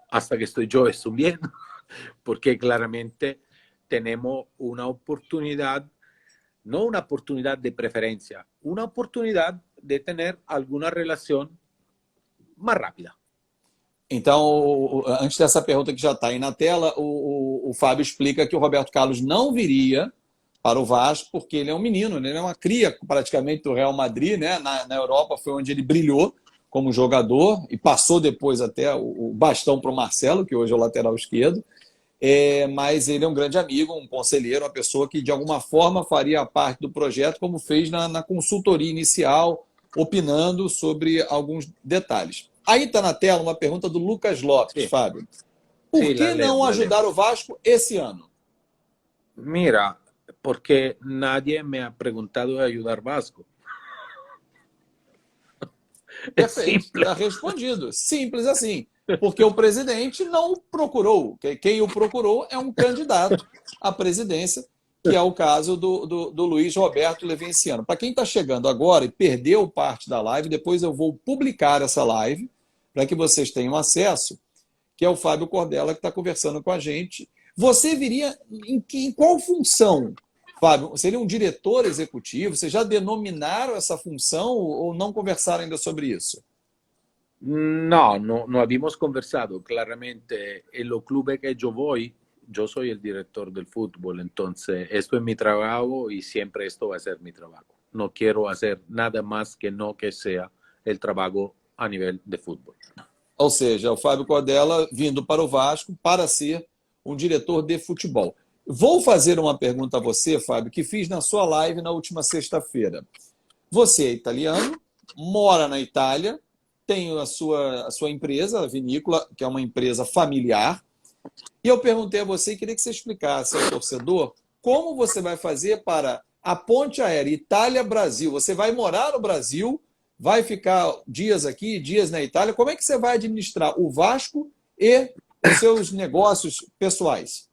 hasta que estoy yo, es un bien, porque claramente tenemos una oportunidad, no una oportunidad de preferencia, una oportunidad de tener alguna relación mais rápida. Então, antes dessa pergunta que já está aí na tela, o Fábio explica que o Roberto Carlos não viria para o Vasco porque ele é um menino, né? Ele é uma cria praticamente do Real Madrid, né? Na Europa foi onde ele brilhou como jogador e passou depois até o bastão para o Marcelo, que hoje é o lateral esquerdo. Mas ele é um grande amigo, um conselheiro, uma pessoa que de alguma forma faria parte do projeto, como fez na consultoria inicial, opinando sobre alguns detalhes. Aí está na tela uma pergunta do Lucas Lopes, Sim. Fábio. Por Sim, que não ajudar o Vasco esse ano? Mira, porque nadie me ha preguntado de ayudar Vasco. Perfeito, está respondido. Simples assim. Porque o presidente não o procurou. Quem o procurou é um candidato à presidência, que é o caso do Luiz Roberto Levinciano. Para quem está chegando agora e perdeu parte da live, depois eu vou publicar essa live para que vocês tenham acesso, que é o Fábio Cordella que está conversando com a gente. Você viria em qual função, Fábio? Seria um diretor executivo? Vocês já denominaram essa função ou não conversaram ainda sobre isso? No, no habíamos conversado. Claramente, en los clubes que yo voy, yo soy el director del fútbol, entonces esto es mi trabajo y siempre esto va a ser mi trabajo. No quiero hacer nada más que no que sea el trabajo a nivel de fútbol. Ou seja, o Fábio Cordella vindo para o Vasco para ser um diretor de futebol. Vou fazer uma pergunta a você, Fábio, que fiz na sua live na última sexta-feira. Você é italiano, mora na Itália, tem a sua empresa, a Vinícola, que é uma empresa familiar. E eu perguntei a você e queria que você explicasse ao torcedor como você vai fazer para a ponte aérea Itália-Brasil. Você vai morar no Brasil, vai ficar dias aqui, dias na Itália. Como é que você vai administrar o Vasco e os seus negócios pessoais?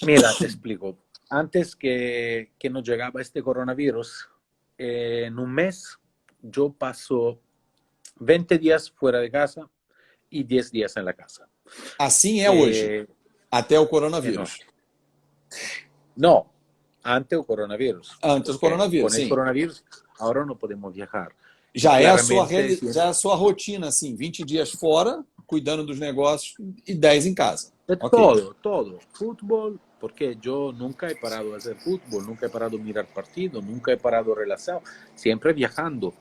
Mira, te explico. Antes que nos llegaba este coronavirus, en un mes yo paso 20 días fuera de casa y 10 días en la casa. Assim é hoje, até o coronavírus. No, antes del coronavirus. Antes do coronavírus, Con el sim. coronavirus ahora no podemos viajar. Já é Claramente, a sua rotina, assim, 20 dias fora, cuidando dos negócios e 10 em casa. Todo, todo. Fútbol, porque yo nunca he parado de hacer fútbol, nunca he parado de mirar partidos, nunca he parado de relacionar, siempre viajando.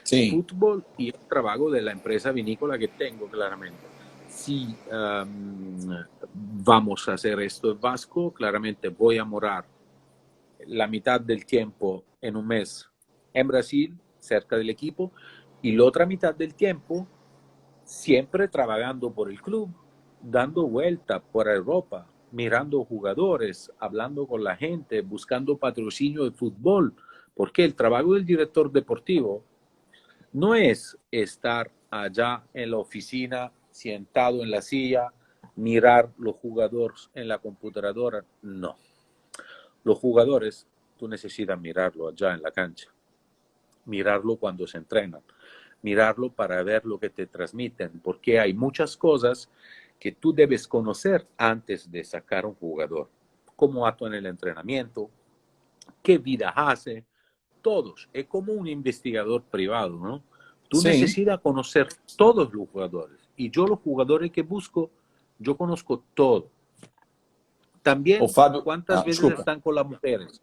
Sim. Fútbol y el trabajo de la empresa vinícola que tengo, claramente. Si vamos a hacer esto en Vasco, claramente voy a morar la mitad del tiempo en un mes en Brasil, cerca del equipo, y la otra mitad del tiempo siempre trabajando por el club, dando vueltas por Europa, mirando jugadores, hablando con la gente, buscando patrocinio de fútbol, porque el trabajo del director deportivo no es estar allá en la oficina, sentado en la silla, mirar los jugadores en la computadora. No. Los jugadores, tú necesitas mirarlo allá en la cancha, mirarlo cuando se entrenan, mirarlo para ver lo que te transmiten, porque hay muchas cosas que tú debes conocer antes de sacar un jugador. Cómo actúa en el entrenamiento, qué vida hace, todos. Es como un investigador privado, ¿no? Tú Sí. necesitas conocer todos los jugadores. Y yo los jugadores que busco, yo conozco todo. También O Fábio... cuántas veces desculpa. están con las mujeres.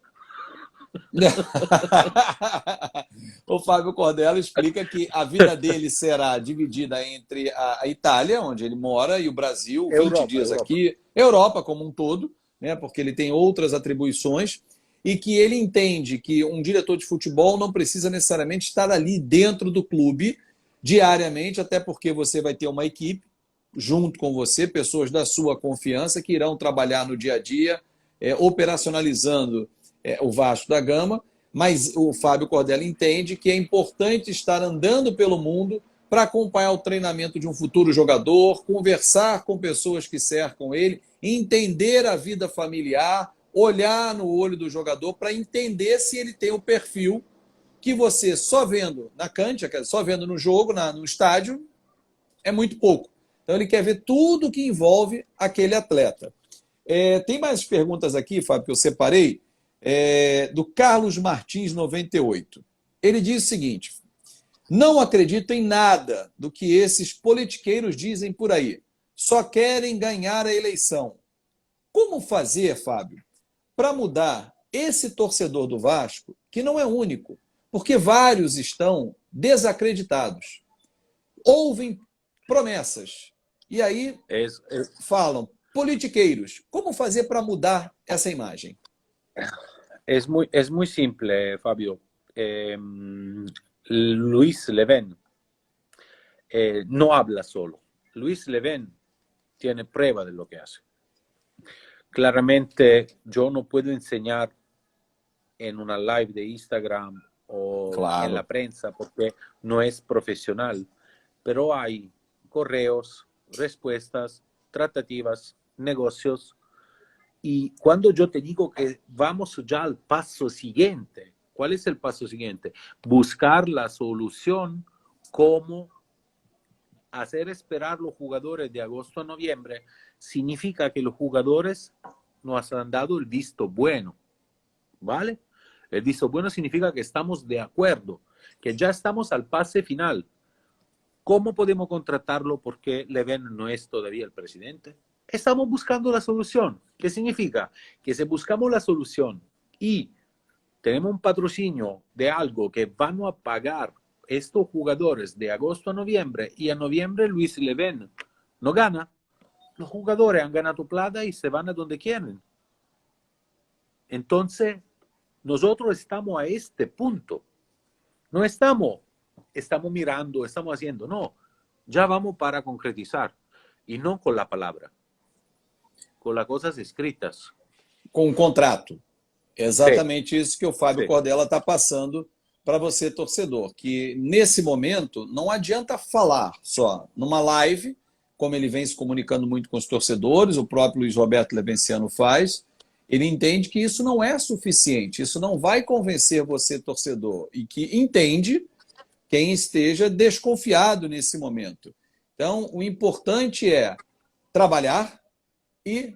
O Fábio Cordella explica que a vida dele será dividida entre a Itália, onde ele mora, e o Brasil, 20 Europa, dias Europa. aqui, Europa como um todo, né, porque ele tem outras atribuições, e que ele entende que um diretor de futebol não precisa necessariamente estar ali dentro do clube diariamente, até porque você vai ter uma equipe junto com você, pessoas da sua confiança que irão trabalhar no dia a dia, operacionalizando o Vasco da Gama, mas o Fábio Cordella entende que é importante estar andando pelo mundo, para acompanhar o treinamento de um futuro jogador, conversar com pessoas que cercam ele, entender a vida familiar, olhar no olho do jogador para entender se ele tem o perfil que você só vendo na cancha, só vendo no jogo, no estádio, é muito pouco. Então ele quer ver tudo que envolve aquele atleta. Tem mais perguntas aqui, Fábio, que eu separei, do Carlos Martins, 98. Ele diz o seguinte: não acredito em nada do que esses politiqueiros dizem por aí. Só querem ganhar a eleição. Como fazer, Fábio, para mudar esse torcedor do Vasco, que não é único, porque vários estão desacreditados, ouvem promessas e aí falam, politiqueiros, como fazer para mudar essa imagem? Es muy simple, Fabio. Luis Leven no habla solo. Luis Leven tiene prueba de lo que hace. Claramente yo no puedo enseñar en una live de Instagram o en la prensa porque no es profesional, pero hay correos, respuestas, tratativas, negocios. Y cuando yo te digo que vamos ya al paso siguiente, ¿cuál es el paso siguiente? Buscar la solución, cómo hacer esperar los jugadores de agosto a noviembre, significa que los jugadores nos han dado el visto bueno, ¿vale? El visto bueno significa que estamos de acuerdo, que ya estamos al pase final. ¿Cómo podemos contratarlo? Porque Leven no es todavía el presidente. Estamos buscando la solución. ¿Qué significa? Que si buscamos la solución y tenemos un patrocinio de algo que van a pagar estos jugadores de agosto a noviembre y a noviembre Luis Leven no gana, los jugadores han ganado plata y se van a donde quieren. Entonces, nosotros estamos a este punto. No estamos mirando, estamos haciendo. No, ya vamos para concretizar. Y no con la palabra, com as coisas escritas. Com um contrato. Exatamente isso que o Fábio Cordella está passando para você, torcedor. Que nesse momento não adianta falar só numa live, como ele vem se comunicando muito com os torcedores, o próprio Luiz Roberto Levenciano faz. Ele entende que isso não é suficiente, isso não vai convencer você, torcedor, e que entende quem esteja desconfiado nesse momento. Então, o importante é trabalhar e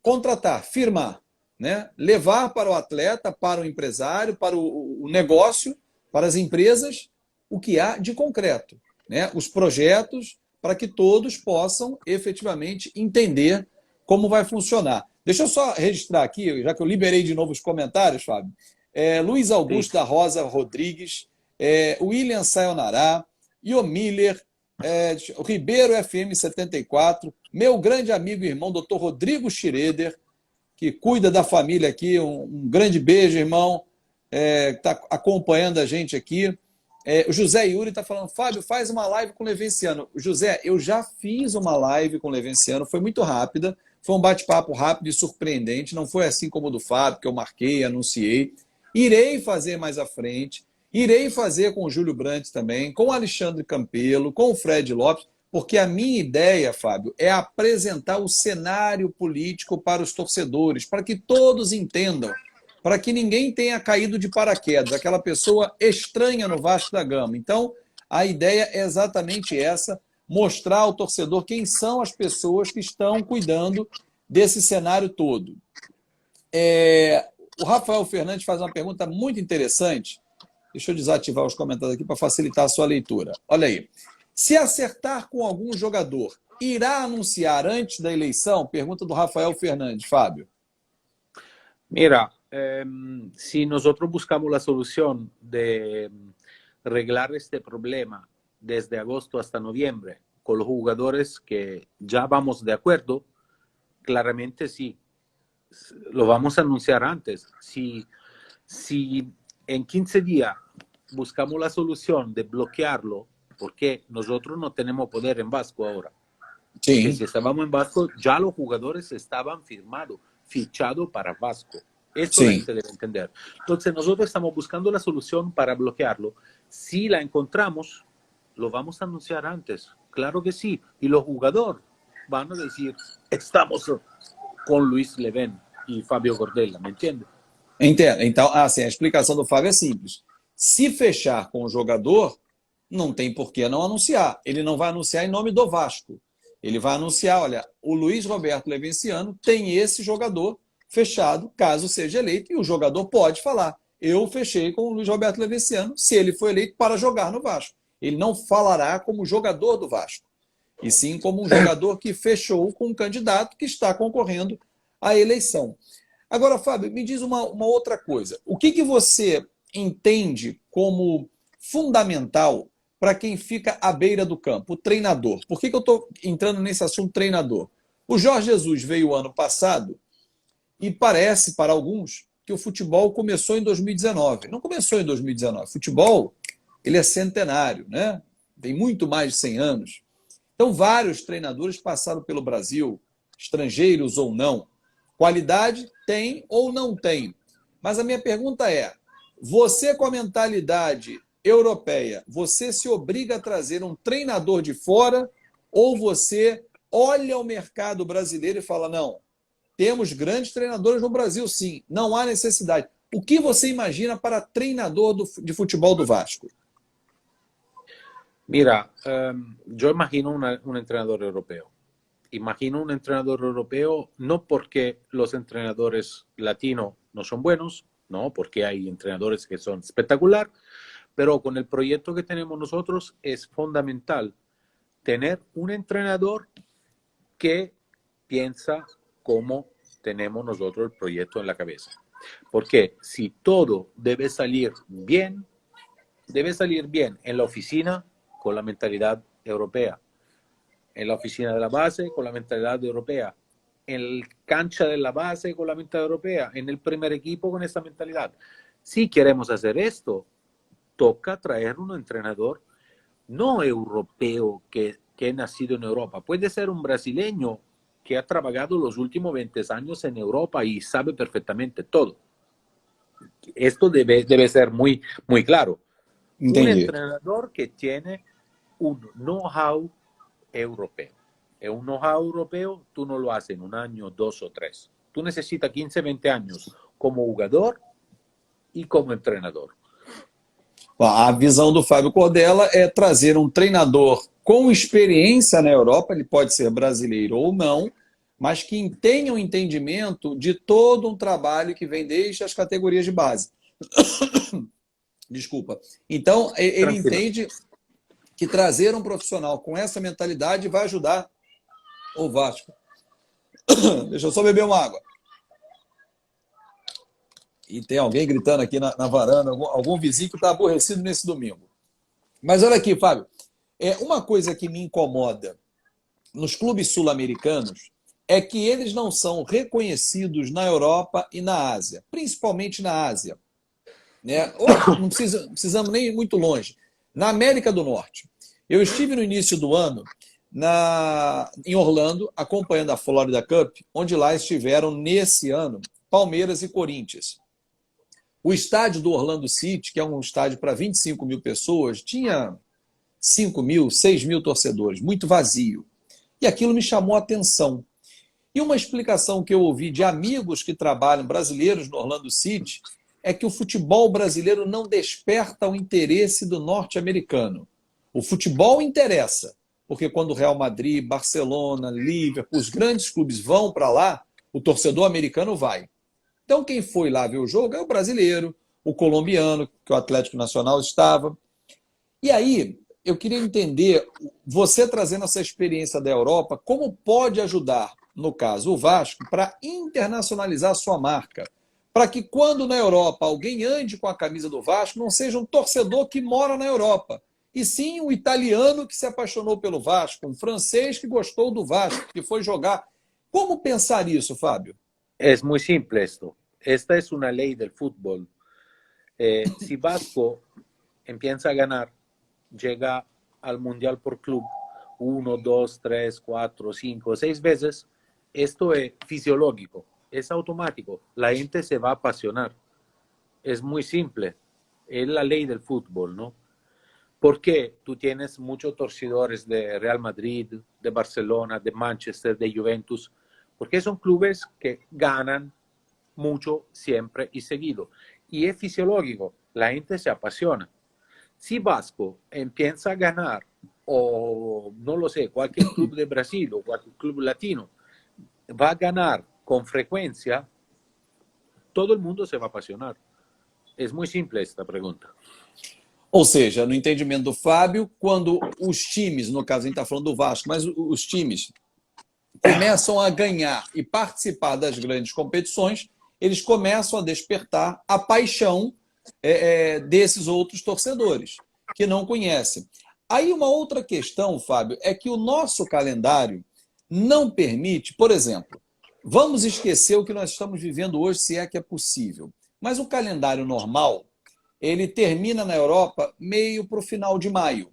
contratar, firmar, né? Levar para o atleta, para o empresário, para o negócio, para as empresas, o que há de concreto, né? Os projetos, para que todos possam efetivamente entender como vai funcionar. Deixa eu só registrar aqui, já que eu liberei de novo os comentários, Fábio. Luiz Augusto da Rosa Rodrigues, William Sayonará, Io Miller, Ribeiro FM 74, meu grande amigo e irmão, Dr. Rodrigo Schroeder, que cuida da família aqui, um grande beijo, irmão, está acompanhando a gente aqui. O José Yuri está falando, Fábio, faz uma live com o Levenciano. José, eu já fiz uma live com o Levenciano, foi muito rápida, foi um bate-papo rápido e surpreendente, não foi assim como o do Fábio, que eu marquei, anunciei. Irei fazer mais à frente, irei fazer com o Júlio Brandt também, com o Alexandre Campelo, com o Fred Lopes, porque a minha ideia, Fábio, é apresentar o cenário político para os torcedores, para que todos entendam, para que ninguém tenha caído de paraquedas, aquela pessoa estranha no Vasco da Gama. Então, a ideia é exatamente essa, mostrar ao torcedor quem são as pessoas que estão cuidando desse cenário todo. O Rafael Fernandes faz uma pergunta muito interessante. Deixa eu desativar os comentários aqui para facilitar a sua leitura. Olha aí. Se acertar com algum jogador, irá anunciar antes da eleição? Pergunta do Rafael Fernandes. Fábio. Mira, si nosotros buscamos la solución de arreglar este problema desde agosto hasta noviembre con los jugadores que ya vamos de acuerdo, claramente sí, lo vamos a anunciar antes. Si en 15 días buscamos la solución de bloquearlo, porque nosotros no tenemos poder en Vasco ahora. Sí. Porque si estábamos en Vasco, ya los jugadores estaban firmados, fichados para Vasco. Esto la gente debe entender. Entonces nosotros estamos buscando la solución para bloquearlo. Si la encontramos, lo vamos a anunciar antes. Claro que sí. Y los jugadores van a decir, estamos com Luiz Leven e Fábio Cordella, me entende? Entendo. Então, assim, a explicação do Fábio é simples. Se fechar com o jogador, não tem por que não anunciar. Ele não vai anunciar em nome do Vasco. Ele vai anunciar, olha, o Luiz Roberto Levenciano tem esse jogador fechado, caso seja eleito, e o jogador pode falar, eu fechei com o Luiz Roberto Levenciano, se ele for eleito para jogar no Vasco. Ele não falará como jogador do Vasco, e sim como um jogador que fechou com um candidato que está concorrendo à eleição. Agora, Fábio, me diz uma outra coisa. O que você entende como fundamental para quem fica à beira do campo, o treinador? Por que eu estou entrando nesse assunto treinador? O Jorge Jesus veio ano passado e parece, para alguns, que o futebol começou em 2019. Não começou em 2019. O futebol, ele é centenário, né? Tem muito mais de 100 anos. Então, vários treinadores passaram pelo Brasil, estrangeiros ou não. Qualidade tem ou não tem. Mas a minha pergunta é, você com a mentalidade europeia, você se obriga a trazer um treinador de fora ou você olha o mercado brasileiro e fala, não, temos grandes treinadores no Brasil, sim, não há necessidade. O que você imagina para treinador de futebol do Vasco? Mira, yo imagino un entrenador europeo. Imagino un entrenador europeo no porque los entrenadores latinos no son buenos, no, porque hay entrenadores que son espectacular, pero con el proyecto que tenemos nosotros es fundamental tener un entrenador que piensa como tenemos nosotros el proyecto en la cabeza. Porque si todo debe salir bien en la oficina con la mentalidad europea, en la oficina de la base con la mentalidad europea, en el cancha de la base con la mentalidad europea, en el primer equipo con esta mentalidad. Si queremos hacer esto, toca traer un entrenador no europeo que ha nacido en Europa. Puede ser un brasileño que ha trabajado los últimos 20 años en Europa y sabe perfectamente todo. Esto debe ser muy, muy claro. Entendi. Un entrenador que tiene un know-how europeo. Un know-how europeo tú no lo haces en un año, 2 o 3. Tú necesitas 15, 20 años como jugador e como treinador. A visão do Fábio Cordella é trazer um treinador com experiência na Europa, ele pode ser brasileiro ou não, mas que tenha um entendimento de todo um trabalho que vem desde as categorias de base. Desculpa. Então, ele entende que trazer um profissional com essa mentalidade vai ajudar o Vasco. Deixa eu só beber uma água. E tem alguém gritando aqui na varanda, algum vizinho que está aborrecido nesse domingo. Mas olha aqui, Fábio, uma coisa que me incomoda nos clubes sul-americanos é que eles não são reconhecidos na Europa e na Ásia, principalmente na Ásia. Né? Não precisamos nem ir muito longe. Na América do Norte. Eu estive no início do ano em Orlando, acompanhando a Florida Cup, onde lá estiveram, nesse ano, Palmeiras e Corinthians. O estádio do Orlando City, que é um estádio para 25 mil pessoas, tinha 5 mil, 6 mil torcedores, muito vazio. E aquilo me chamou a atenção. E uma explicação que eu ouvi de amigos que trabalham, brasileiros no Orlando City, é que o futebol brasileiro não desperta o interesse do norte-americano. O futebol interessa, porque quando o Real Madrid, Barcelona, Liverpool, os grandes clubes vão para lá, o torcedor americano vai. Então, quem foi lá ver o jogo é o brasileiro, o colombiano, que o Atlético Nacional estava. E aí, eu queria entender, você trazendo essa experiência da Europa, como pode ajudar, no caso, o Vasco, para internacionalizar a sua marca? Para que quando na Europa alguém ande com a camisa do Vasco, não seja um torcedor que mora na Europa, e sim um italiano que se apaixonou pelo Vasco, um francês que gostou do Vasco, que foi jogar. Como pensar isso, Fábio? Es muy simple esto. Esta es una ley del fútbol. Si Vasco empieza a ganar, llega al Mundial por club 1, 2, 3, 4, 5, 6 veces, esto es fisiológico, es automático. La gente se va a apasionar. Es muy simple. Es la ley del fútbol, ¿no? Porque tú tienes muchos torcedores de Real Madrid, de Barcelona, de Manchester, de Juventus, porque son clubes que ganan mucho siempre y seguido. Y es fisiológico, la gente se apasiona. Si Vasco empieza a ganar, o no lo sé, cualquier club de Brasil o cualquier club latino va a ganar con frecuencia, todo el mundo se va a apasionar. É muito simples esta pergunta. Ou seja, no entendimento do Fábio, quando os times, no caso a gente está falando do Vasco, mas os times começam a ganhar e participar das grandes competições, eles começam a despertar a paixão desses outros torcedores, que não conhecem. Aí uma outra questão, Fábio, é que o nosso calendário não permite, por exemplo, vamos esquecer o que nós estamos vivendo hoje, se é que é possível, mas o calendário normal, ele termina na Europa meio para o final de maio.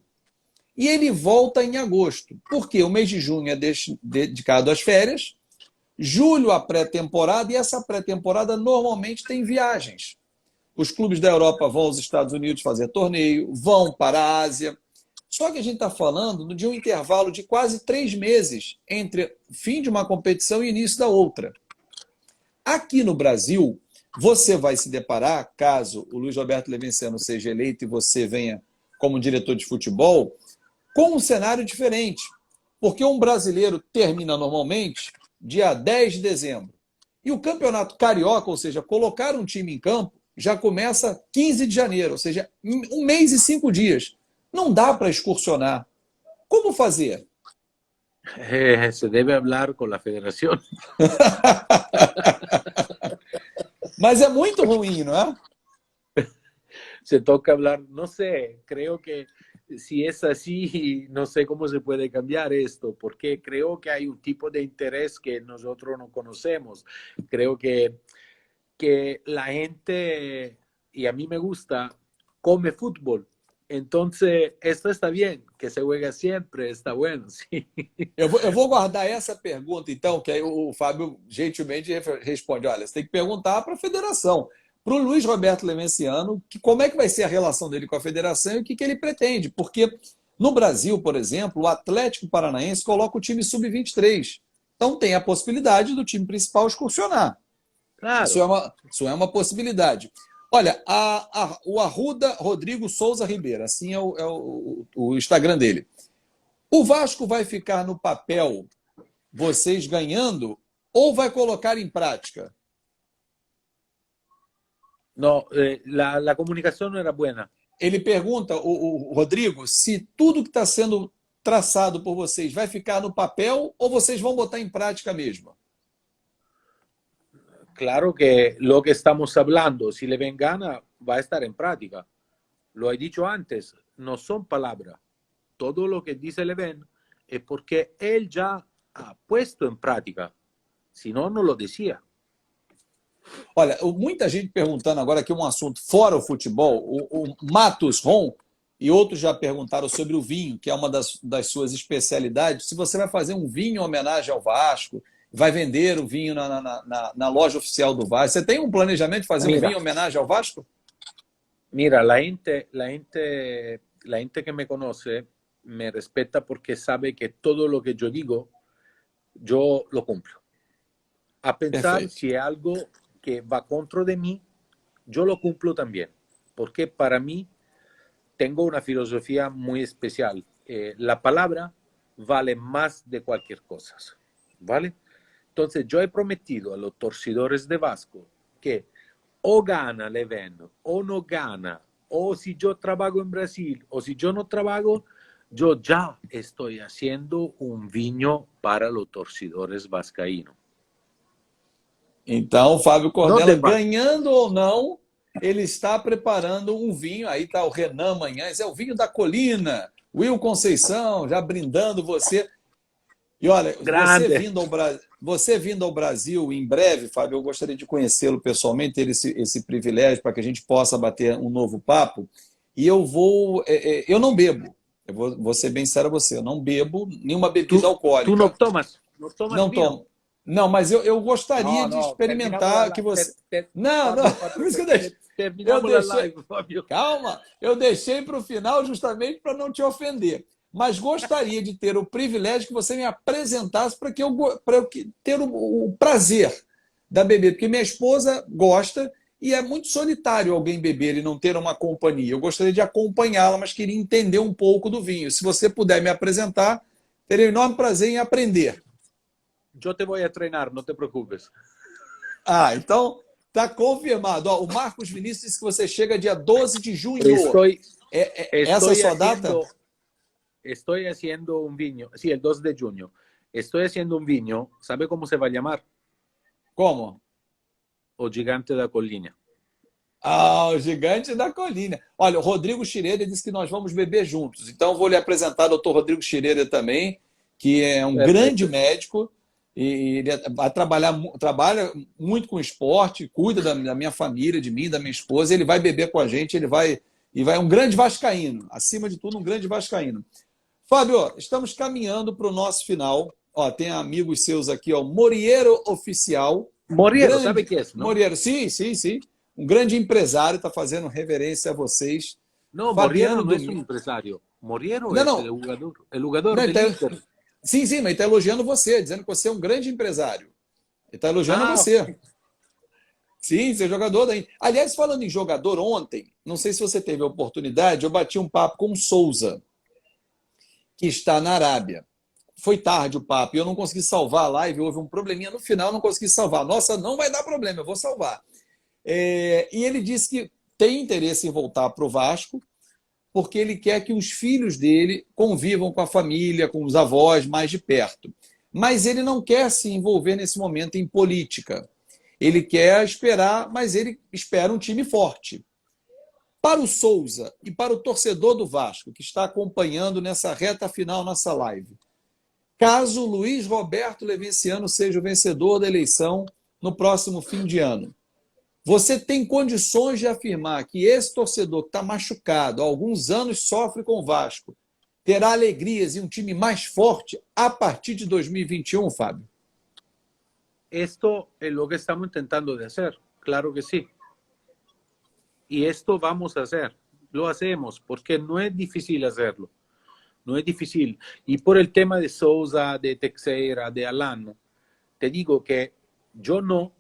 E ele volta em agosto, porque o mês de junho é dedicado às férias, julho a pré-temporada, e essa pré-temporada normalmente tem viagens. Os clubes da Europa vão aos Estados Unidos fazer torneio, vão para a Ásia. Só que a gente está falando de um intervalo de quase 3 meses entre fim de uma competição e início da outra. Aqui no Brasil, você vai se deparar, caso o Luiz Roberto Levinciano seja eleito e você venha como diretor de futebol, com um cenário diferente. Porque um brasileiro termina normalmente dia 10 de dezembro. E o campeonato carioca, ou seja, colocar um time em campo, já começa 15 de janeiro, ou seja, 1 mês e 5 dias. Não dá para excursionar. Como fazer? Se deve falar com a federação. Mas é muito ruim, não é? Se toca falar, não sei, creio que si es así, no sé cómo se puede cambiar esto, porque creo que hay un tipo de interés que nosotros no conocemos. Creo que la gente, y a mí me gusta, come fútbol. Entonces, esto está bien, que se juega sempre, está bueno, sim. Eu vou guardar essa pergunta, então, que aí o Fábio gentilmente responde, olha, você tem que perguntar para a federação, para o Luiz Roberto Levenciano, como é que vai ser a relação dele com a federação e o que ele pretende, porque no Brasil, por exemplo, o Atlético Paranaense coloca o time sub-23, então tem a possibilidade do time principal excursionar. Claro. Isso é uma possibilidade. Olha, o Arruda Rodrigo Souza Ribeiro, assim é o Instagram dele. O Vasco vai ficar no papel, vocês ganhando, ou vai colocar em prática? Não, a comunicação não era boa. Ele pergunta, o Rodrigo, se tudo que está sendo traçado por vocês vai ficar no papel ou vocês vão botar em prática mesmo? Claro que lo que estamos hablando, si le ven gana, va a estar en práctica. Lo he dicho antes, no son palabras. Todo lo que dice Leven es porque él ya ha puesto en práctica. Si no, no lo decía. Olha, muita gente perguntando agora aqui um assunto fora o futebol. O Matos Ron e outros já perguntaram sobre o vinho, que é uma das suas especialidades. Se você vai fazer um vinho em homenagem ao Vasco, vai vender o vinho na loja oficial do Vasco. Você tem um planejamento de fazer um vinho em homenagem ao Vasco? Mira, la gente que me conoce me respeta porque sabe que todo lo que yo digo, yo lo cumplo. A pensar Perfeito. si es algo que va contra de mí, yo lo cumplo también. Porque para mí tengo una filosofía muy especial. La palabra vale más de cualquier cosa. ¿Vale? Entonces, yo he prometido a los torcedores de Vasco que o gana Leven o no gana, o si yo trabajo en Brasil o si yo no trabajo, yo ya estoy haciendo un vinho para los torcedores vascaínos. Então, o Fábio Cornella, ganhando ou não, ele está preparando um vinho. Aí está o Renan Manhães, é o vinho da colina. Will Conceição, já brindando você. E olha, você vindo ao Brasil em breve, Fábio, eu gostaria de conhecê-lo pessoalmente, ter esse privilégio para que a gente possa bater um novo papo. E eu não bebo, vou ser bem sério a você, eu não bebo nenhuma bebida alcoólica. Tu não tomas? Não tomo. Não, mas eu gostaria de experimentar que você... Não, por isso que eu deixo. Eu Terminamos a deixei, live, Fábio. calma, eu deixei para o final justamente para não te ofender. Mas gostaria de ter o privilégio que você me apresentasse para eu ter o prazer da beber, porque minha esposa gosta e é muito solitário alguém beber e não ter uma companhia. Eu gostaria de acompanhá-la, mas queria entender um pouco do vinho. Se você puder me apresentar, teria um enorme prazer em aprender. Yo te voy a treinar, no te preocupes. Ah, então tá confirmado. Ó, o Marcos Vinícius disse que você chega dia 12 de junho. Estoy, Essa é a estoy sua data? estoy haciendo un viño, sí, el 2 de junio. Estoy haciendo un viño, ¿sabe cómo se va a llamar? Como? O Gigante da Colina. Ah, o gigante da colina. Olha, o Rodrigo Schroeder disse que nós vamos beber juntos. Então, eu vou lhe apresentar o doutor Rodrigo Schroeder também, que é um grande Perfecto. médico e ele vai trabalha muito com esporte, cuida da minha família, de mim, da minha esposa. Ele vai beber com a gente, ele vai um grande vascaíno. Acima de tudo, um grande vascaíno. Fábio, estamos caminhando para o nosso final. Ó, tem amigos seus aqui, ó, Moriero Oficial. Moriero, ¿sabe Grande qué es, no? Moriero, sim, sim, sim. Um grande empresário, está fazendo reverência a vocês. No, Moriero Fabiano no es un Domingues. empresario. Moriero Não, es não. el jugador Não, del Inter. sim, sim, mas ele está elogiando você, dizendo que você é um grande empresário. Ele está elogiando Ah, você. Sim, você é jogador daí. Aliás, falando em jogador, ontem, não sei se você teve a oportunidade, eu bati um papo com o Souza, que está na Arábia. Foi tarde o papo e eu não consegui salvar a live, houve um probleminha no final, não consegui salvar. Nossa, não vai dar problema, eu vou salvar. E ele disse que tem interesse em voltar para o Vasco, porque ele quer que os filhos dele convivam com a família, com os avós mais de perto. Mas ele não quer se envolver nesse momento em política. Ele quer esperar, mas ele espera um time forte. Para o Souza e para o torcedor do Vasco, que está acompanhando nessa reta final nossa live, caso Luiz Roberto Levinciano seja o vencedor da eleição no próximo fim de ano, você tem condições de afirmar que esse torcedor que está machucado, há alguns anos sofre com o Vasco, terá alegrias e um time mais forte a partir de 2021, Fábio? esto es lo que estamos intentando de hacer. Claro que sí. Y esto vamos a hacer. Lo hacemos porque no es difícil hacerlo. No es difícil. Y por el tema de Sousa, de Teixeira, de Alan, te digo que yo no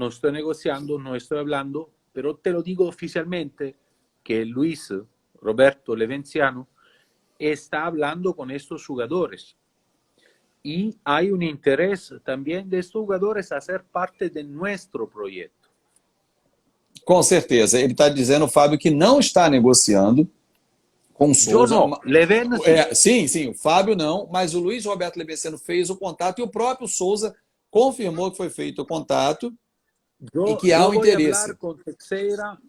estoy negociando, no estoy hablando, pero te lo digo oficialmente que Luis Roberto Levenciano está hablando con estos jugadores. Y hay un interés también de estos jugadores a ser parte de nuestro proyecto. Com certeza. Ele está dizendo, Fábio, que não está negociando com o Yo Souza. no, Leven sí. Sim, o Fábio não, mas o Luiz Roberto Levenciano fez o contato e o próprio Souza confirmou que foi feito o contato e que há um interesse.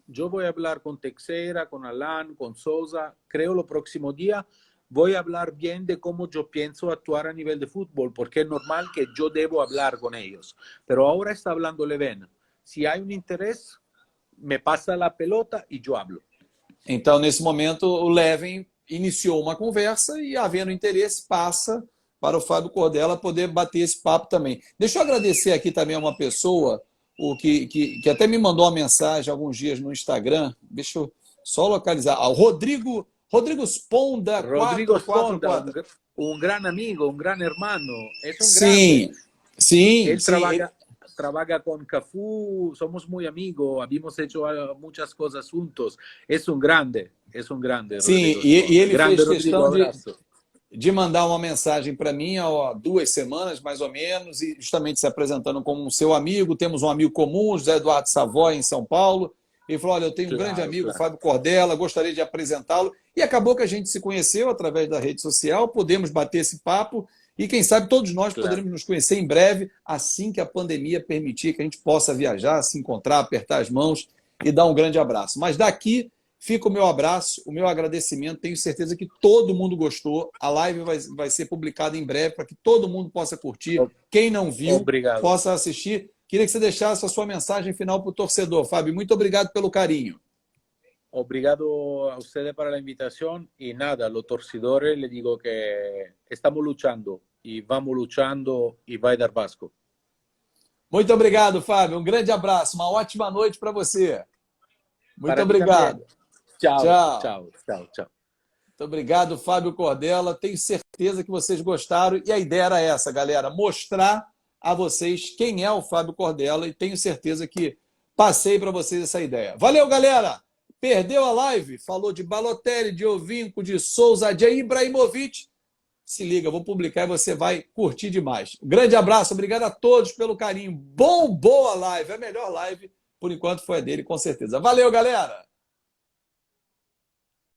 Yo voy a hablar con Teixeira, con Alan, con Sousa. Creo lo próximo día voy a hablar bien de cómo yo pienso actuar a nivel de fútbol, porque es normal que yo debo hablar con ellos. Pero ahora está hablando Leven. Si hay un interés, me pasa la pelota y yo hablo. Então, nesse momento, o Leven iniciou uma conversa e, havendo interesse, passa para o Fábio Cordella poder bater esse papo também. Deixa eu agradecer aqui também a uma pessoa que até me mandou uma mensagem há alguns dias no Instagram. Deixa eu só localizar. O Rodrigo Sponda. Rodrigo Sponda, un gran amigo, un gran hermano. Es un sim, grande. sim. Él sim. trabaja con Cafú, somos muy amigos, habíamos hecho muchas cosas juntos. Es un grande. Sim, Rodrigo e ele grande, fez Rodrigo, questão de mandar uma mensagem para mim há 2 semanas, mais ou menos, e justamente se apresentando como um seu amigo. Temos um amigo comum, José Eduardo Savoy, em São Paulo. Ele falou, olha, eu tenho um grande amigo, Fábio Cordella, gostaria de apresentá-lo. E acabou que a gente se conheceu através da rede social, podemos bater esse papo e, quem sabe, todos nós poderemos nos conhecer em breve, assim que a pandemia permitir que a gente possa viajar, se encontrar, apertar as mãos e dar um grande abraço. Mas daqui fica o meu abraço, o meu agradecimento. Tenho certeza que todo mundo gostou. A live vai ser publicada em breve para que todo mundo possa curtir. Quem não viu, possa assistir. Queria que você deixasse a sua mensagem final para o torcedor. Fábio, muito obrigado pelo carinho. Obrigado a ustedes para la invitación y nada, los torcedores les digo que estamos luchando y vamos luchando y va a dar Vasco. Muito obrigado, Fábio. Um grande abraço, uma ótima noite para você. Muito Para ti también. obrigado. Chao, Tchau. chao, chao, chao. Muito obrigado, Fábio Cordella. Tenho certeza que vocês gostaram. E a ideia era essa, galera: mostrar a vocês quem é o Fábio Cordella. E tenho certeza que passei para vocês essa ideia. Valeu, galera! Perdeu a live? Falou de Balotelli, de Ovinco, de Souza, de Ibrahimovic. Se liga, vou publicar e você vai curtir demais. Um grande abraço, obrigado a todos pelo carinho. Boa live. A melhor live, por enquanto, foi a dele, com certeza. Valeu, galera!